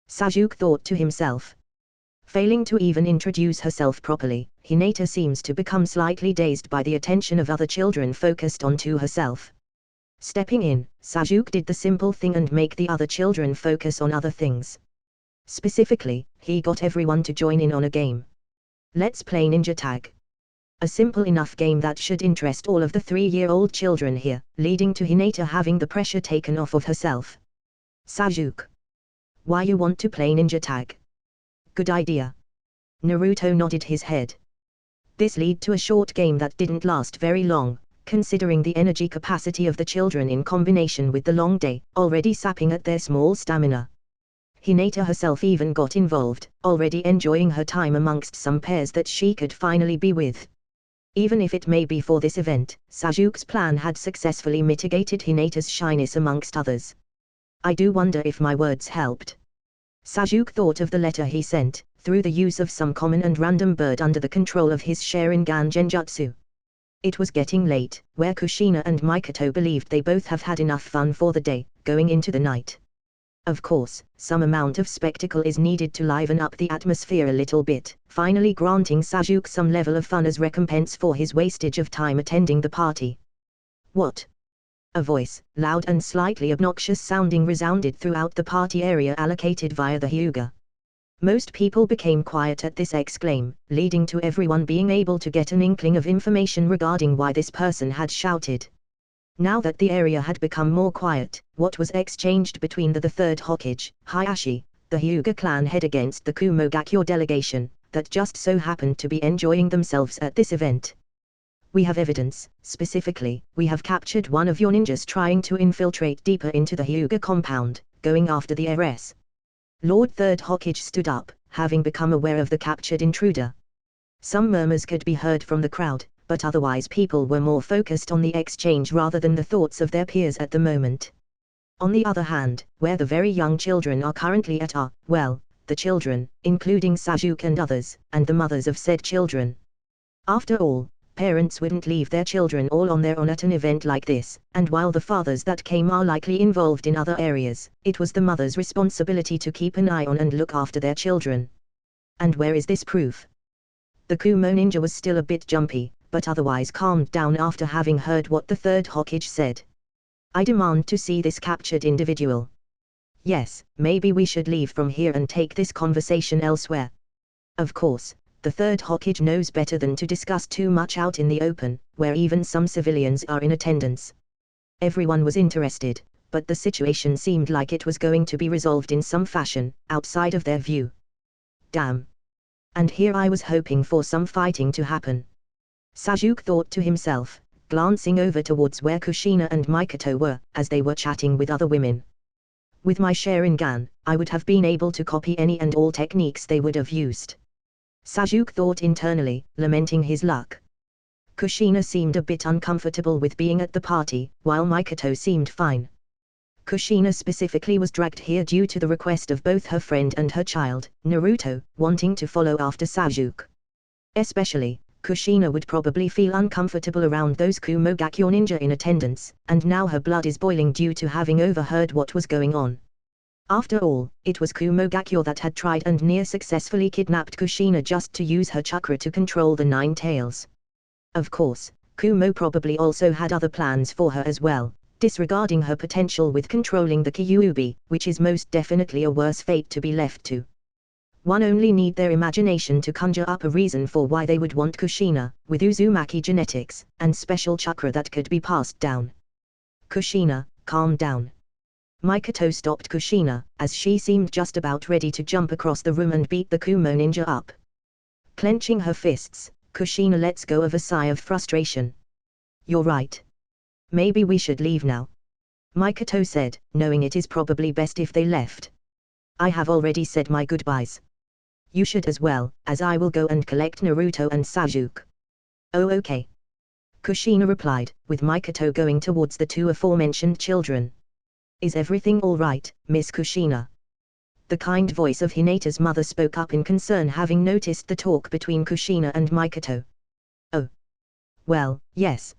Sasuke thought to himself. Failing to even introduce herself properly, Hinata seems to become slightly dazed by the attention of other children focused onto herself. Stepping in, Sasuke did the simple thing and make the other children focus on other things. Specifically, he got everyone to join in on a game. Let's play ninja tag. A simple enough game that should interest all of the 3-year-old children here, leading to Hinata having the pressure taken off of herself. Sasuke. Why you want to play ninja tag? Good idea. Naruto nodded his head. This led to a short game that didn't last very long, considering the energy capacity of the children in combination with the long day, already sapping at their small stamina. Hinata herself even got involved, already enjoying her time amongst some pairs that she could finally be with. Even if it may be for this event, Sasuke's plan had successfully mitigated Hinata's shyness amongst others. I do wonder if my words helped. Sasuke thought of the letter he sent, through the use of some common and random bird under the control of his Sharingan genjutsu. It was getting late, where Kushina and Mikoto believed they both have had enough fun for the day, going into the night. Of course, some amount of spectacle is needed to liven up the atmosphere a little bit, finally granting Sasuke some level of fun as recompense for his wastage of time attending the party. What? A voice, loud and slightly obnoxious sounding, resounded throughout the party area allocated via the Hyuga. Most people became quiet at this exclaim, leading to everyone being able to get an inkling of information regarding why this person had shouted. Now that the area had become more quiet, what was exchanged between the third Hokage, Hayashi, the Hyuga clan head against the Kumogakyo delegation, that just so happened to be enjoying themselves at this event. We have evidence, specifically, we have captured one of your ninjas trying to infiltrate deeper into the Hyuga compound, going after the heiress. Lord Third Hokage stood up, having become aware of the captured intruder. Some murmurs could be heard from the crowd, but otherwise people were more focused on the exchange rather than the thoughts of their peers at the moment. On the other hand, where the very young children are currently at are, well, the children, including Sasuke and others, and the mothers of said children. After all, parents wouldn't leave their children all on their own at an event like this, and while the fathers that came are likely involved in other areas, it was the mother's responsibility to keep an eye on and look after their children. And where is this proof? The Kumo ninja was still a bit jumpy, but otherwise calmed down after having heard what the third Hokage said. I demand to see this captured individual. Yes, maybe we should leave from here and take this conversation elsewhere. Of course, the third Hokage knows better than to discuss too much out in the open, where even some civilians are in attendance. Everyone was interested, but the situation seemed like it was going to be resolved in some fashion, outside of their view. Damn. And here I was hoping for some fighting to happen. Sasuke thought to himself, glancing over towards where Kushina and Mikoto were, as they were chatting with other women. With my Sharingan, I would have been able to copy any and all techniques they would have used. Sasuke thought internally, lamenting his luck. Kushina seemed a bit uncomfortable with being at the party, while Mikoto seemed fine. Kushina specifically was dragged here due to the request of both her friend and her child, Naruto, wanting to follow after Sasuke. Especially, Kushina would probably feel uncomfortable around those Kumo Gakyo ninja in attendance, and now her blood is boiling due to having overheard what was going on. After all, it was Kumo Gakyo that had tried and near successfully kidnapped Kushina just to use her chakra to control the Nine Tails. Of course, Kumo probably also had other plans for her as well, disregarding her potential with controlling the Kyuubi, which is most definitely a worse fate to be left to. One only need their imagination to conjure up a reason for why they would want Kushina, with Uzumaki genetics, and special chakra that could be passed down. Kushina, calm down. Mikoto stopped Kushina, as she seemed just about ready to jump across the room and beat the Kumo ninja up. Clenching her fists, Kushina lets go of a sigh of frustration. You're right. Maybe we should leave now. Mikoto said, knowing it is probably best if they left. I have already said my goodbyes. You should as well, as I will go and collect Naruto and Sasuke. Oh okay. Kushina replied, with Mikoto going towards the two aforementioned children. Is everything all right, Miss Kushina? The kind voice of Hinata's mother spoke up in concern, having noticed the talk between Kushina and Mikoto. Oh. Well, yes.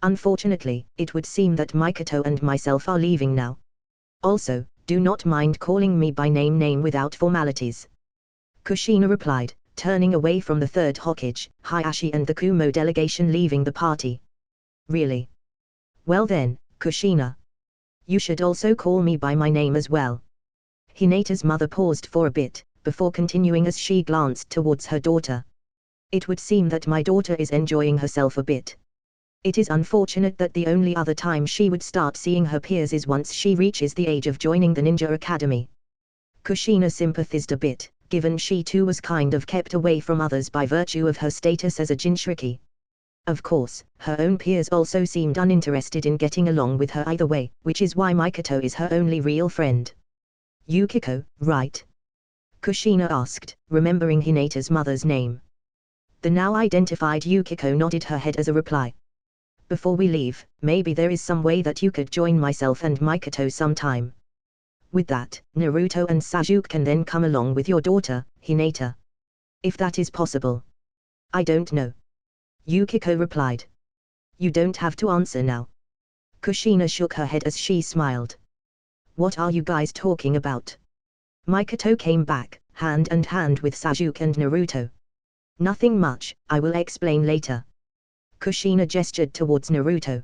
Unfortunately, it would seem that Mikoto and myself are leaving now. Also, do not mind calling me by name without formalities. Kushina replied, turning away from the third Hokage, Hayashi and the Kumo delegation leaving the party. Really? Well then, Kushina. You should also call me by my name as well. Hinata's mother paused for a bit, before continuing as she glanced towards her daughter. It would seem that my daughter is enjoying herself a bit. It is unfortunate that the only other time she would start seeing her peers is once she reaches the age of joining the Ninja Academy. Kushina sympathized a bit, given she too was kind of kept away from others by virtue of her status as a Jinchuriki. Of course, her own peers also seemed uninterested in getting along with her either way, which is why Mikoto is her only real friend. Yukiko, right? Kushina asked, remembering Hinata's mother's name. The now identified Yukiko nodded her head as a reply. Before we leave, maybe there is some way that you could join myself and Mikoto sometime. With that, Naruto and Sasuke can then come along with your daughter, Hinata. If that is possible. I don't know. Yukiko replied. You don't have to answer now. Kushina shook her head as she smiled. What are you guys talking about? Mikoto came back, hand in hand with Sasuke and Naruto. Nothing much, I will explain later. Kushina gestured towards Naruto.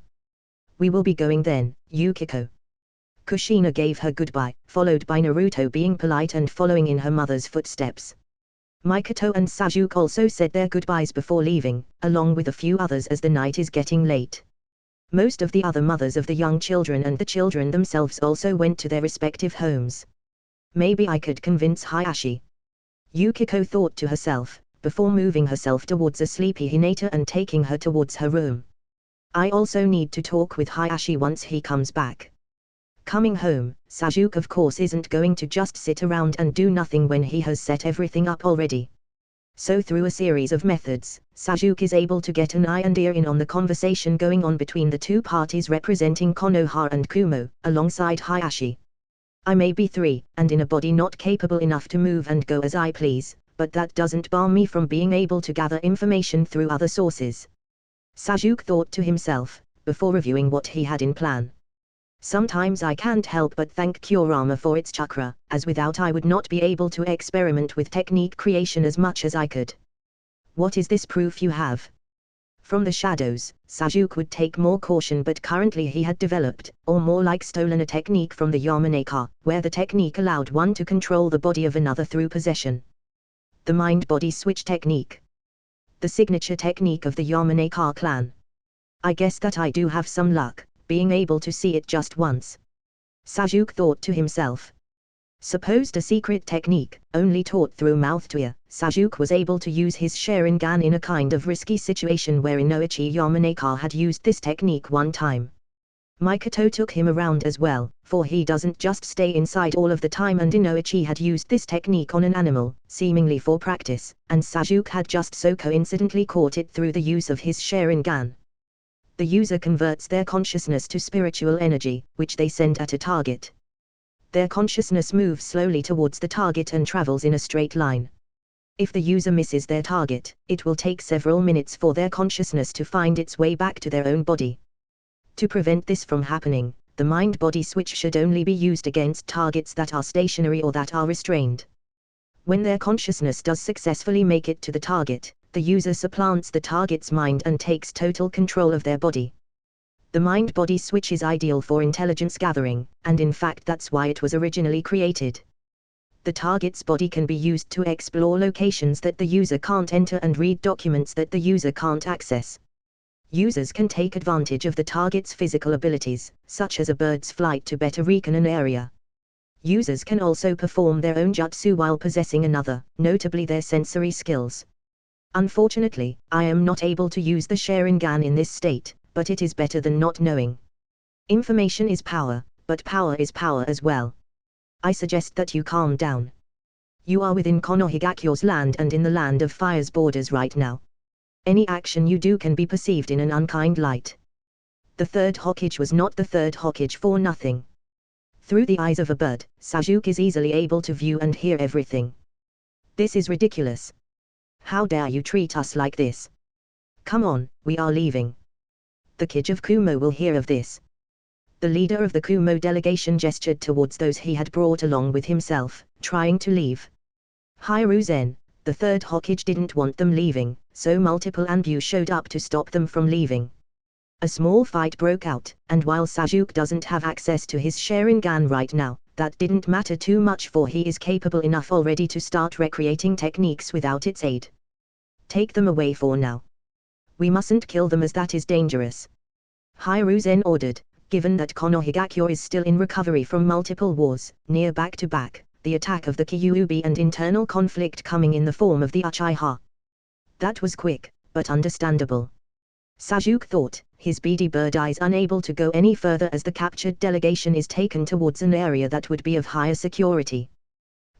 We will be going then, Yukiko. Kushina gave her goodbye, followed by Naruto being polite and following in her mother's footsteps. Mikoto and Sasuke also said their goodbyes before leaving, along with a few others as the night is getting late. Most of the other mothers of the young children and the children themselves also went to their respective homes. Maybe I could convince Hayashi. Yukiko thought to herself, before moving herself towards a sleepy Hinata and taking her towards her room. I also need to talk with Hayashi once he comes back. Coming home, Sasuke of course isn't going to just sit around and do nothing when he has set everything up already. So through a series of methods, Sasuke is able to get an eye and ear in on the conversation going on between the two parties representing Konoha and Kumo, alongside Hayashi. I may be 3, and in a body not capable enough to move and go as I please, but that doesn't bar me from being able to gather information through other sources. Sasuke thought to himself, before reviewing what he had in plan. Sometimes I can't help but thank Kurama for its chakra, as without I would not be able to experiment with technique creation as much as I could. What is this proof you have? From the shadows, Sasuke would take more caution, but currently he had developed, or more like stolen, a technique from the Yamanaka, where the technique allowed one to control the body of another through possession. The mind-body switch technique. The signature technique of the Yamanaka clan. I guess that I do have some luck, being able to see it just once. Sasuke thought to himself. Supposed a secret technique, only taught through mouth to ear, Sasuke was able to use his Sharingan in a kind of risky situation where Inoichi Yamanaka had used this technique one time. Mikoto took him around as well, for he doesn't just stay inside all of the time, and Inoichi had used this technique on an animal, seemingly for practice, and Sasuke had just so coincidentally caught it through the use of his Sharingan. The user converts their consciousness to spiritual energy, which they send at a target. Their consciousness moves slowly towards the target and travels in a straight line. If the user misses their target, it will take several minutes for their consciousness to find its way back to their own body. To prevent this from happening, the mind-body switch should only be used against targets that are stationary or that are restrained. When their consciousness does successfully make it to the target, the user supplants the target's mind and takes total control of their body. The mind-body switch is ideal for intelligence gathering, and in fact that's why it was originally created. The target's body can be used to explore locations that the user can't enter and read documents that the user can't access. Users can take advantage of the target's physical abilities, such as a bird's flight, to better recon an area. Users can also perform their own jutsu while possessing another, notably their sensory skills. Unfortunately, I am not able to use the Sharingan in this state, but it is better than not knowing. Information is power, but power is power as well. I suggest that you calm down. You are within Konohigakyo's land and in the land of fire's borders right now. Any action you do can be perceived in an unkind light. The third Hokage was not the third Hokage for nothing. Through the eyes of a bird, Sasuke is easily able to view and hear everything. This is ridiculous. How dare you treat us like this? Come on, we are leaving. The Kage of Kumo will hear of this. The leader of the Kumo delegation gestured towards those he had brought along with himself, trying to leave. Hiruzen, the third Hokage, didn't want them leaving, so multiple Anbu showed up to stop them from leaving. A small fight broke out, and while Sasuke doesn't have access to his Sharingan right now, that didn't matter too much, for he is capable enough already to start recreating techniques without its aid. Take them away for now. We mustn't kill them, as that is dangerous. Hiruzen ordered, given that Konohigakyo is still in recovery from multiple wars, near back-to-back, the attack of the Kyuubi and internal conflict coming in the form of the Uchiha. That was quick, but understandable. Sasuke thought, his beady bird eyes unable to go any further as the captured delegation is taken towards an area that would be of higher security.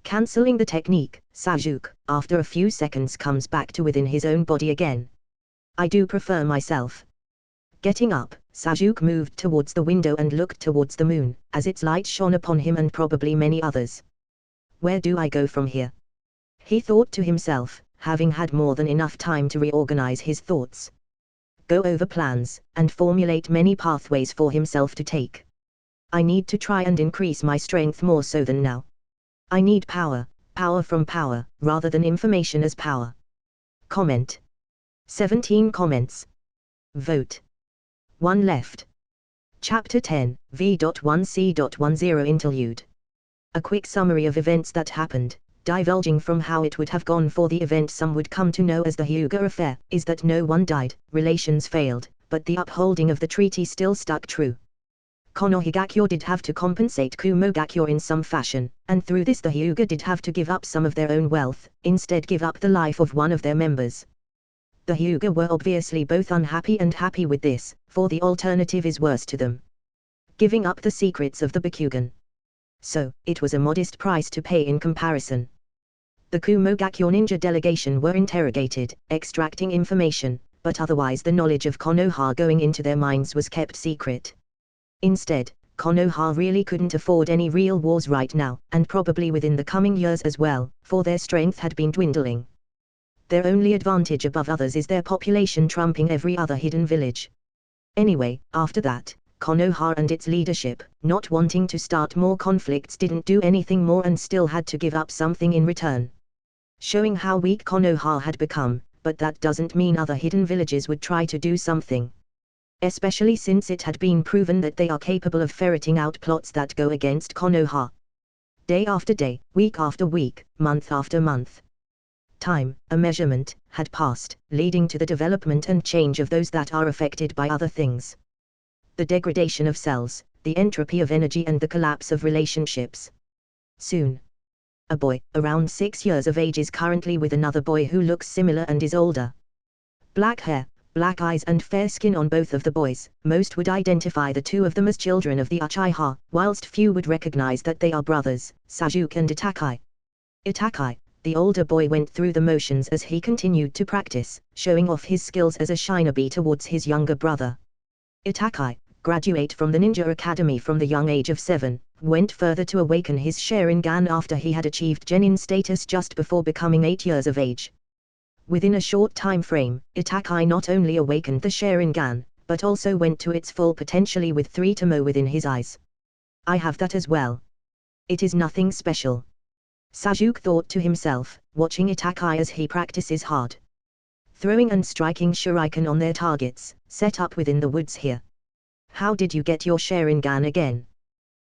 Cancelling the technique, Sasuke, after a few seconds, comes back to within his own body again. I do prefer myself. Getting up, Sasuke moved towards the window and looked towards the moon, as its light shone upon him and probably many others. Where do I go from here? He thought to himself, having had more than enough time to reorganize his thoughts. Go over plans, and formulate many pathways for himself to take. I need to try and increase my strength more so than now. I need power, power from power, rather than information as power. Comment. 17 comments. Vote. 1 left. Chapter 10, V.1C.10 Interlude. A quick summary of events that happened, divulging from how it would have gone for the event some would come to know as the Hyuga affair, is that no one died, relations failed, but the upholding of the treaty still stuck true. Konohigakyo did have to compensate Kumogakyo in some fashion, and through this the Hyuga did have to give up some of their own wealth, instead give up the life of one of their members. The Hyuga were obviously both unhappy and happy with this, for the alternative is worse to them. Giving up the secrets of the Bakugan. So, it was a modest price to pay in comparison. The Kumogakyo ninja delegation were interrogated, extracting information, but otherwise the knowledge of Konoha going into their minds was kept secret. Instead, Konoha really couldn't afford any real wars right now, and probably within the coming years as well, for their strength had been dwindling. Their only advantage above others is their population trumping every other hidden village. Anyway, after that, Konoha and its leadership, not wanting to start more conflicts, didn't do anything more and still had to give up something in return. Showing how weak Konoha had become, but that doesn't mean other hidden villages would try to do something. Especially since it had been proven that they are capable of ferreting out plots that go against Konoha. Day after day, week after week, month after month. Time, a measurement, had passed, leading to the development and change of those that are affected by other things. The degradation of cells, the entropy of energy and the collapse of relationships. Soon. A boy, around 6 years of age, is currently with another boy who looks similar and is older. Black hair, black eyes and fair skin on both of the boys. Most would identify the two of them as children of the Uchiha, whilst few would recognize that they are brothers, Sasuke and Itakai. Itakai, the older boy, went through the motions as he continued to practice, showing off his skills as a shinobi towards his younger brother. Itakai, graduate from the Ninja Academy from the young age of 7, went further to awaken his Sharingan after he had achieved Genin status just before becoming 8 years of age. Within a short time frame, Itakai not only awakened the Sharingan, but also went to its full potentially with 3 Tomo within his eyes. I have that as well. It is nothing special. Sasuke thought to himself, watching Itakai as he practices hard. Throwing and striking shuriken on their targets, set up within the woods here. How did you get your Sharingan again?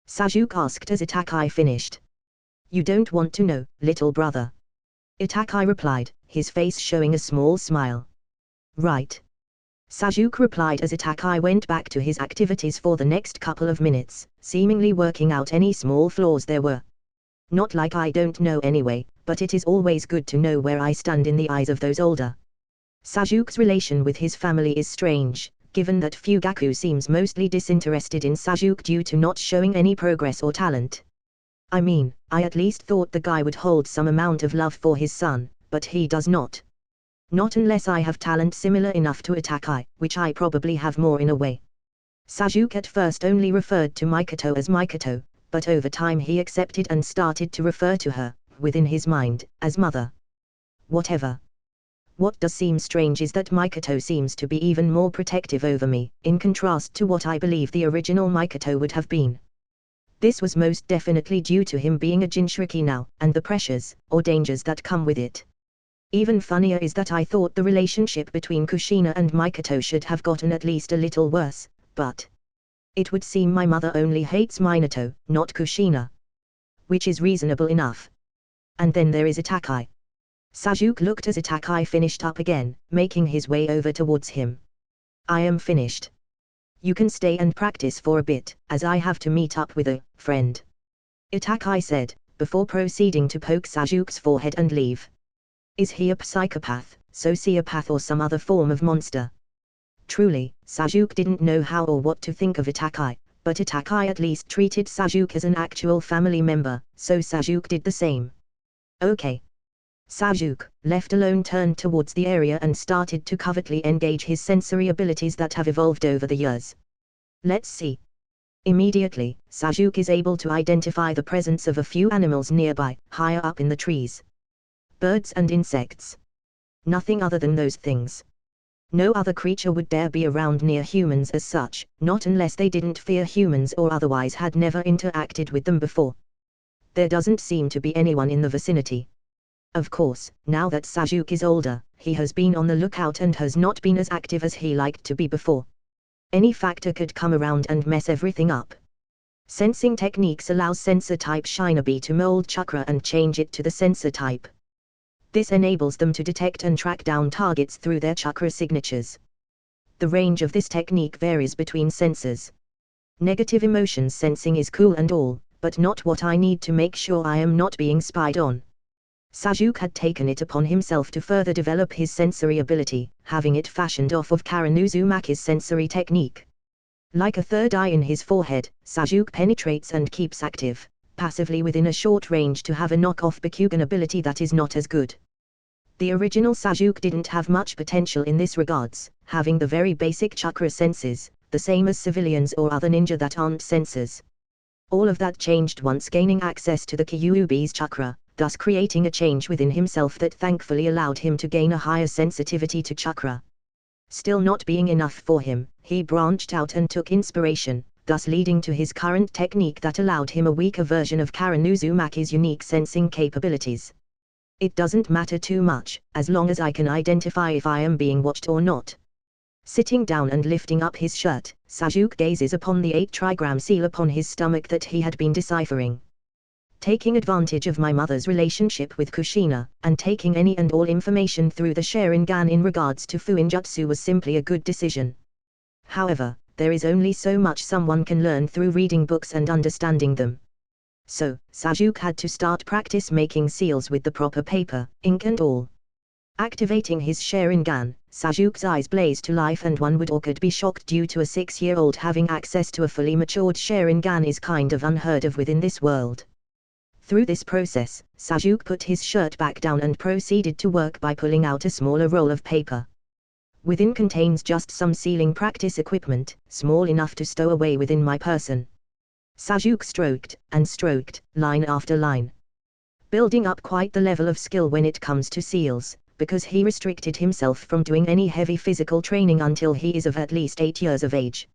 Sasuke asked as Itakai finished. You don't want to know, little brother. Itakai replied, his face showing a small smile. Right. Sasuke replied as Itakai went back to his activities for the next couple of minutes, seemingly working out any small flaws there were. Not like I don't know anyway, but it is always good to know where I stand in the eyes of those older. Sasuke's relation with his family is strange, given that Fugaku seems mostly disinterested in Sasuke due to not showing any progress or talent. I mean, I at least thought the guy would hold some amount of love for his son, but he does not. Not unless I have talent similar enough to Itakai, which I probably have more in a way. Sasuke at first only referred to Mikoto as Mikoto, but over time he accepted and started to refer to her, within his mind, as mother. Whatever. What does seem strange is that Mikoto seems to be even more protective over me, in contrast to what I believe the original Mikoto would have been. This was most definitely due to him being a Jinchuriki now, and the pressures, or dangers that come with it. Even funnier is that I thought the relationship between Kushina and Mikoto should have gotten at least a little worse, but it would seem my mother only hates Minato, not Kushina. Which is reasonable enough. And then there is Itakai. Sasuke looked as Itakai finished up again, making his way over towards him. I am finished. You can stay and practice for a bit, as I have to meet up with a friend. Itakai said, before proceeding to poke Sasuke's forehead and leave. Is he a psychopath, sociopath or some other form of monster? Truly, Sasuke didn't know how or what to think of Itakai, but Itakai at least treated Sasuke as an actual family member, so Sasuke did the same. Okay. Sasuke, left alone, turned towards the area and started to covertly engage his sensory abilities that have evolved over the years. Let's see. Immediately, Sasuke is able to identify the presence of a few animals nearby, higher up in the trees. Birds and insects. Nothing other than those things. No other creature would dare be around near humans as such, not unless they didn't fear humans or otherwise had never interacted with them before. There doesn't seem to be anyone in the vicinity. Of course, now that Sasuke is older, he has been on the lookout and has not been as active as he liked to be before. Any factor could come around and mess everything up. Sensing techniques allows sensor-type shinobi to mold chakra and change it to the sensor type. This enables them to detect and track down targets through their chakra signatures. The range of this technique varies between sensors. Negative emotions sensing is cool and all, but not what I need to make sure I am not being spied on. Sasuke had taken it upon himself to further develop his sensory ability, having it fashioned off of Karen Uzumaki's sensory technique. Like a third eye in his forehead, Sasuke penetrates and keeps active, passively within a short range to have a knockoff Bakugan ability that is not as good. The original Sasuke didn't have much potential in this regards, having the very basic chakra senses, the same as civilians or other ninja that aren't sensors. All of that changed once gaining access to the Kyuubi's chakra, thus creating a change within himself that thankfully allowed him to gain a higher sensitivity to chakra. Still not being enough for him, he branched out and took inspiration, thus leading to his current technique that allowed him a weaker version of Karen Uzumaki's unique sensing capabilities. It doesn't matter too much, as long as I can identify if I am being watched or not. Sitting down and lifting up his shirt, Sasuke gazes upon the 8 trigram seal upon his stomach that he had been deciphering. Taking advantage of my mother's relationship with Kushina, and taking any and all information through the Sharingan in regards to Fuinjutsu was simply a good decision. However, there is only so much someone can learn through reading books and understanding them. So, Sasuke had to start practice making seals with the proper paper, ink and all. Activating his Sharingan, Sasuke's eyes blazed to life and one would or could be shocked due to a 6-year-old having access to a fully matured Sharingan is kind of unheard of within this world. Through this process, Sasuke put his shirt back down and proceeded to work by pulling out a smaller roll of paper. Within contains just some sealing practice equipment, small enough to stow away within my person. Sasuke stroked, line after line. Building up quite the level of skill when it comes to seals, because he restricted himself from doing any heavy physical training until he is of at least 8 years of age.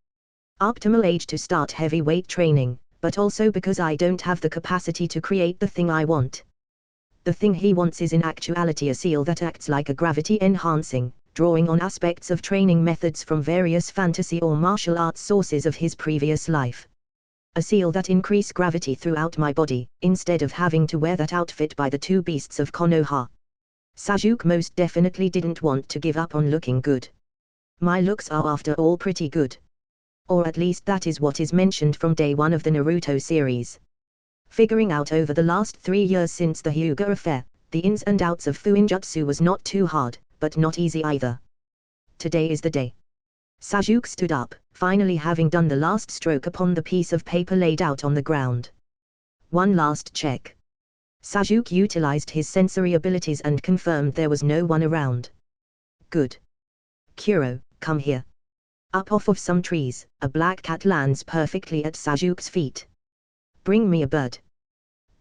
Optimal age to start heavy weight training, but also because I don't have the capacity to create the thing I want. The thing he wants is in actuality a seal that acts like a gravity enhancing, drawing on aspects of training methods from various fantasy or martial arts sources of his previous life. A seal that increase gravity throughout my body, instead of having to wear that outfit by the 2 beasts of Konoha. Sasuke most definitely didn't want to give up on looking good. My looks are after all pretty good. Or at least that is what is mentioned from day 1 of the Naruto series. Figuring out over the last 3 years since the Hyuga affair, the ins and outs of Fuinjutsu was not too hard, but not easy either. Today is the day. Sasuke stood up, finally having done the last stroke upon the piece of paper laid out on the ground. One last check. Sasuke utilized his sensory abilities and confirmed there was no one around. Good. Kuro, come here. Up off of some trees, a black cat lands perfectly at Sasuke's feet. Bring me a bird.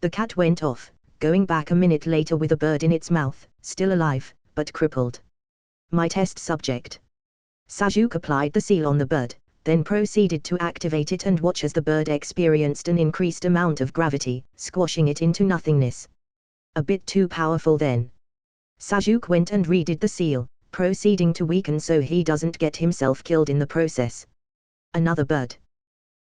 The cat went off, going back a minute later with a bird in its mouth, still alive, but crippled. My test subject. Sasuke applied the seal on the bird, then proceeded to activate it and watch as the bird experienced an increased amount of gravity, squashing it into nothingness. A bit too powerful then. Sasuke went and redid the seal, proceeding to weaken so he doesn't get himself killed in the process. Another bird.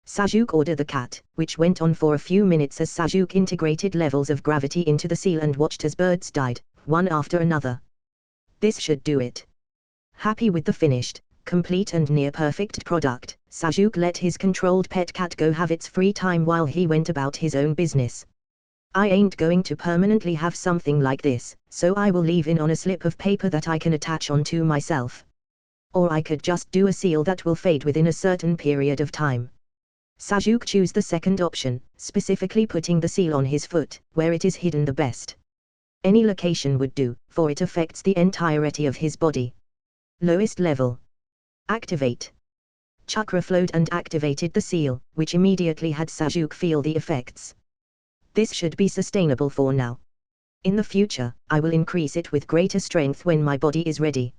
Sasuke ordered the cat, which went on for a few minutes as Sasuke integrated levels of gravity into the seal and watched as birds died, one after another. This should do it. Happy with the finished, complete and near-perfect product, Sasuke let his controlled pet cat go have its free time while he went about his own business. I ain't going to permanently have something like this, so I will leave in on a slip of paper that I can attach onto myself. Or I could just do a seal that will fade within a certain period of time. Sasuke chose the second option, specifically putting the seal on his foot, where it is hidden the best. Any location would do, for it affects the entirety of his body. Lowest level. Activate. Chakra flowed and activated the seal, which immediately had Sasuke feel the effects. This should be sustainable for now. In the future, I will increase it with greater strength when my body is ready.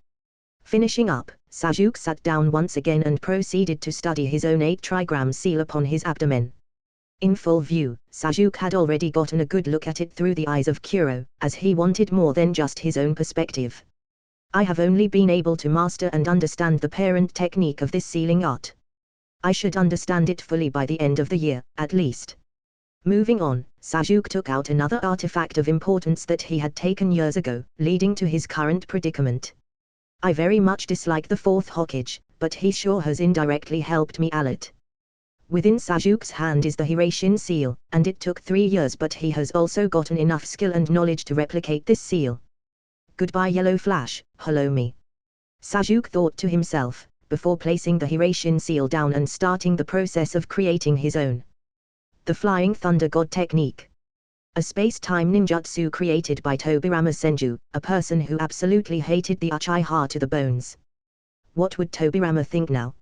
Finishing up, Sasuke sat down once again and proceeded to study his own 8 trigram seal upon his abdomen. In full view, Sasuke had already gotten a good look at it through the eyes of Kuro, as he wanted more than just his own perspective. I have only been able to master and understand the parent technique of this sealing art. I should understand it fully by the end of the year, at least. Moving on, Sasuke took out another artifact of importance that he had taken years ago, leading to his current predicament. I very much dislike the 4th Hokage, but he sure has indirectly helped me a lot. Within Sasuke's hand is the Hiraishin seal, and it took 3 years, but he has also gotten enough skill and knowledge to replicate this seal. Goodbye yellow flash, hello me. Sasuke thought to himself, before placing the Hiraishin seal down and starting the process of creating his own. The Flying Thunder God Technique. A space-time ninjutsu created by Tobirama Senju, a person who absolutely hated the Uchiha to the bones. What would Tobirama think now?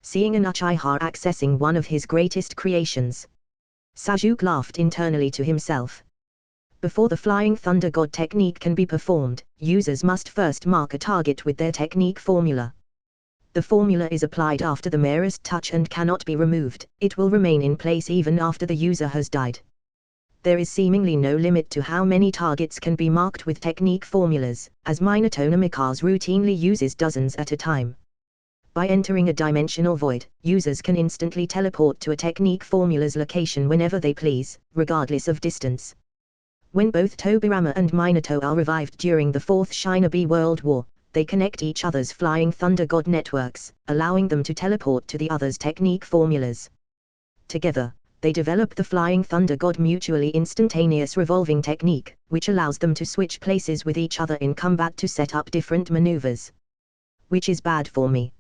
Seeing an Uchiha accessing one of his greatest creations. Sasuke laughed internally to himself. Before the Flying Thunder God technique can be performed, users must first mark a target with their technique formula. The formula is applied after the merest touch and cannot be removed. It will remain in place even after the user has died. There is seemingly no limit to how many targets can be marked with technique formulas, as Minato Namikaze routinely uses dozens at a time. By entering a dimensional void, users can instantly teleport to a technique formula's location whenever they please, regardless of distance. When both Tobirama and Minato are revived during the Fourth Shinobi World War, they connect each other's Flying Thunder God networks, allowing them to teleport to the other's technique formulas. Together, they develop the Flying Thunder God mutually instantaneous revolving technique, which allows them to switch places with each other in combat to set up different maneuvers. Which is bad for me.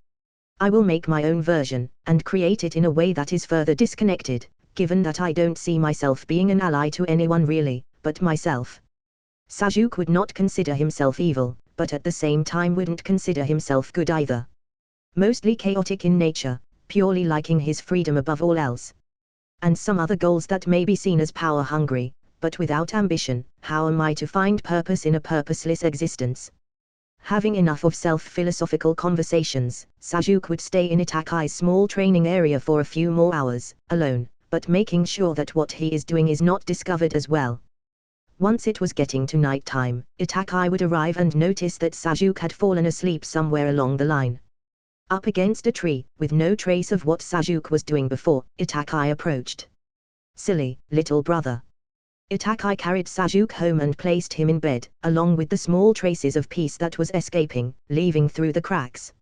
I will make my own version, and create it in a way that is further disconnected, given that I don't see myself being an ally to anyone really, but myself. Sasuke would not consider himself evil, but at the same time wouldn't consider himself good either. Mostly chaotic in nature, purely liking his freedom above all else. And some other goals that may be seen as power-hungry, but without ambition. How am I to find purpose in a purposeless existence? Having enough of self-philosophical conversations, Sasuke would stay in Itakai's small training area for a few more hours, alone, but making sure that what he is doing is not discovered as well. Once it was getting to night time, Itakai would arrive and notice that Sasuke had fallen asleep somewhere along the line. Up against a tree, with no trace of what Sasuke was doing before, Itakai approached. Silly, little brother. Itakai carried Sasuke home and placed him in bed, along with the small traces of peace that was escaping, leaving through the cracks.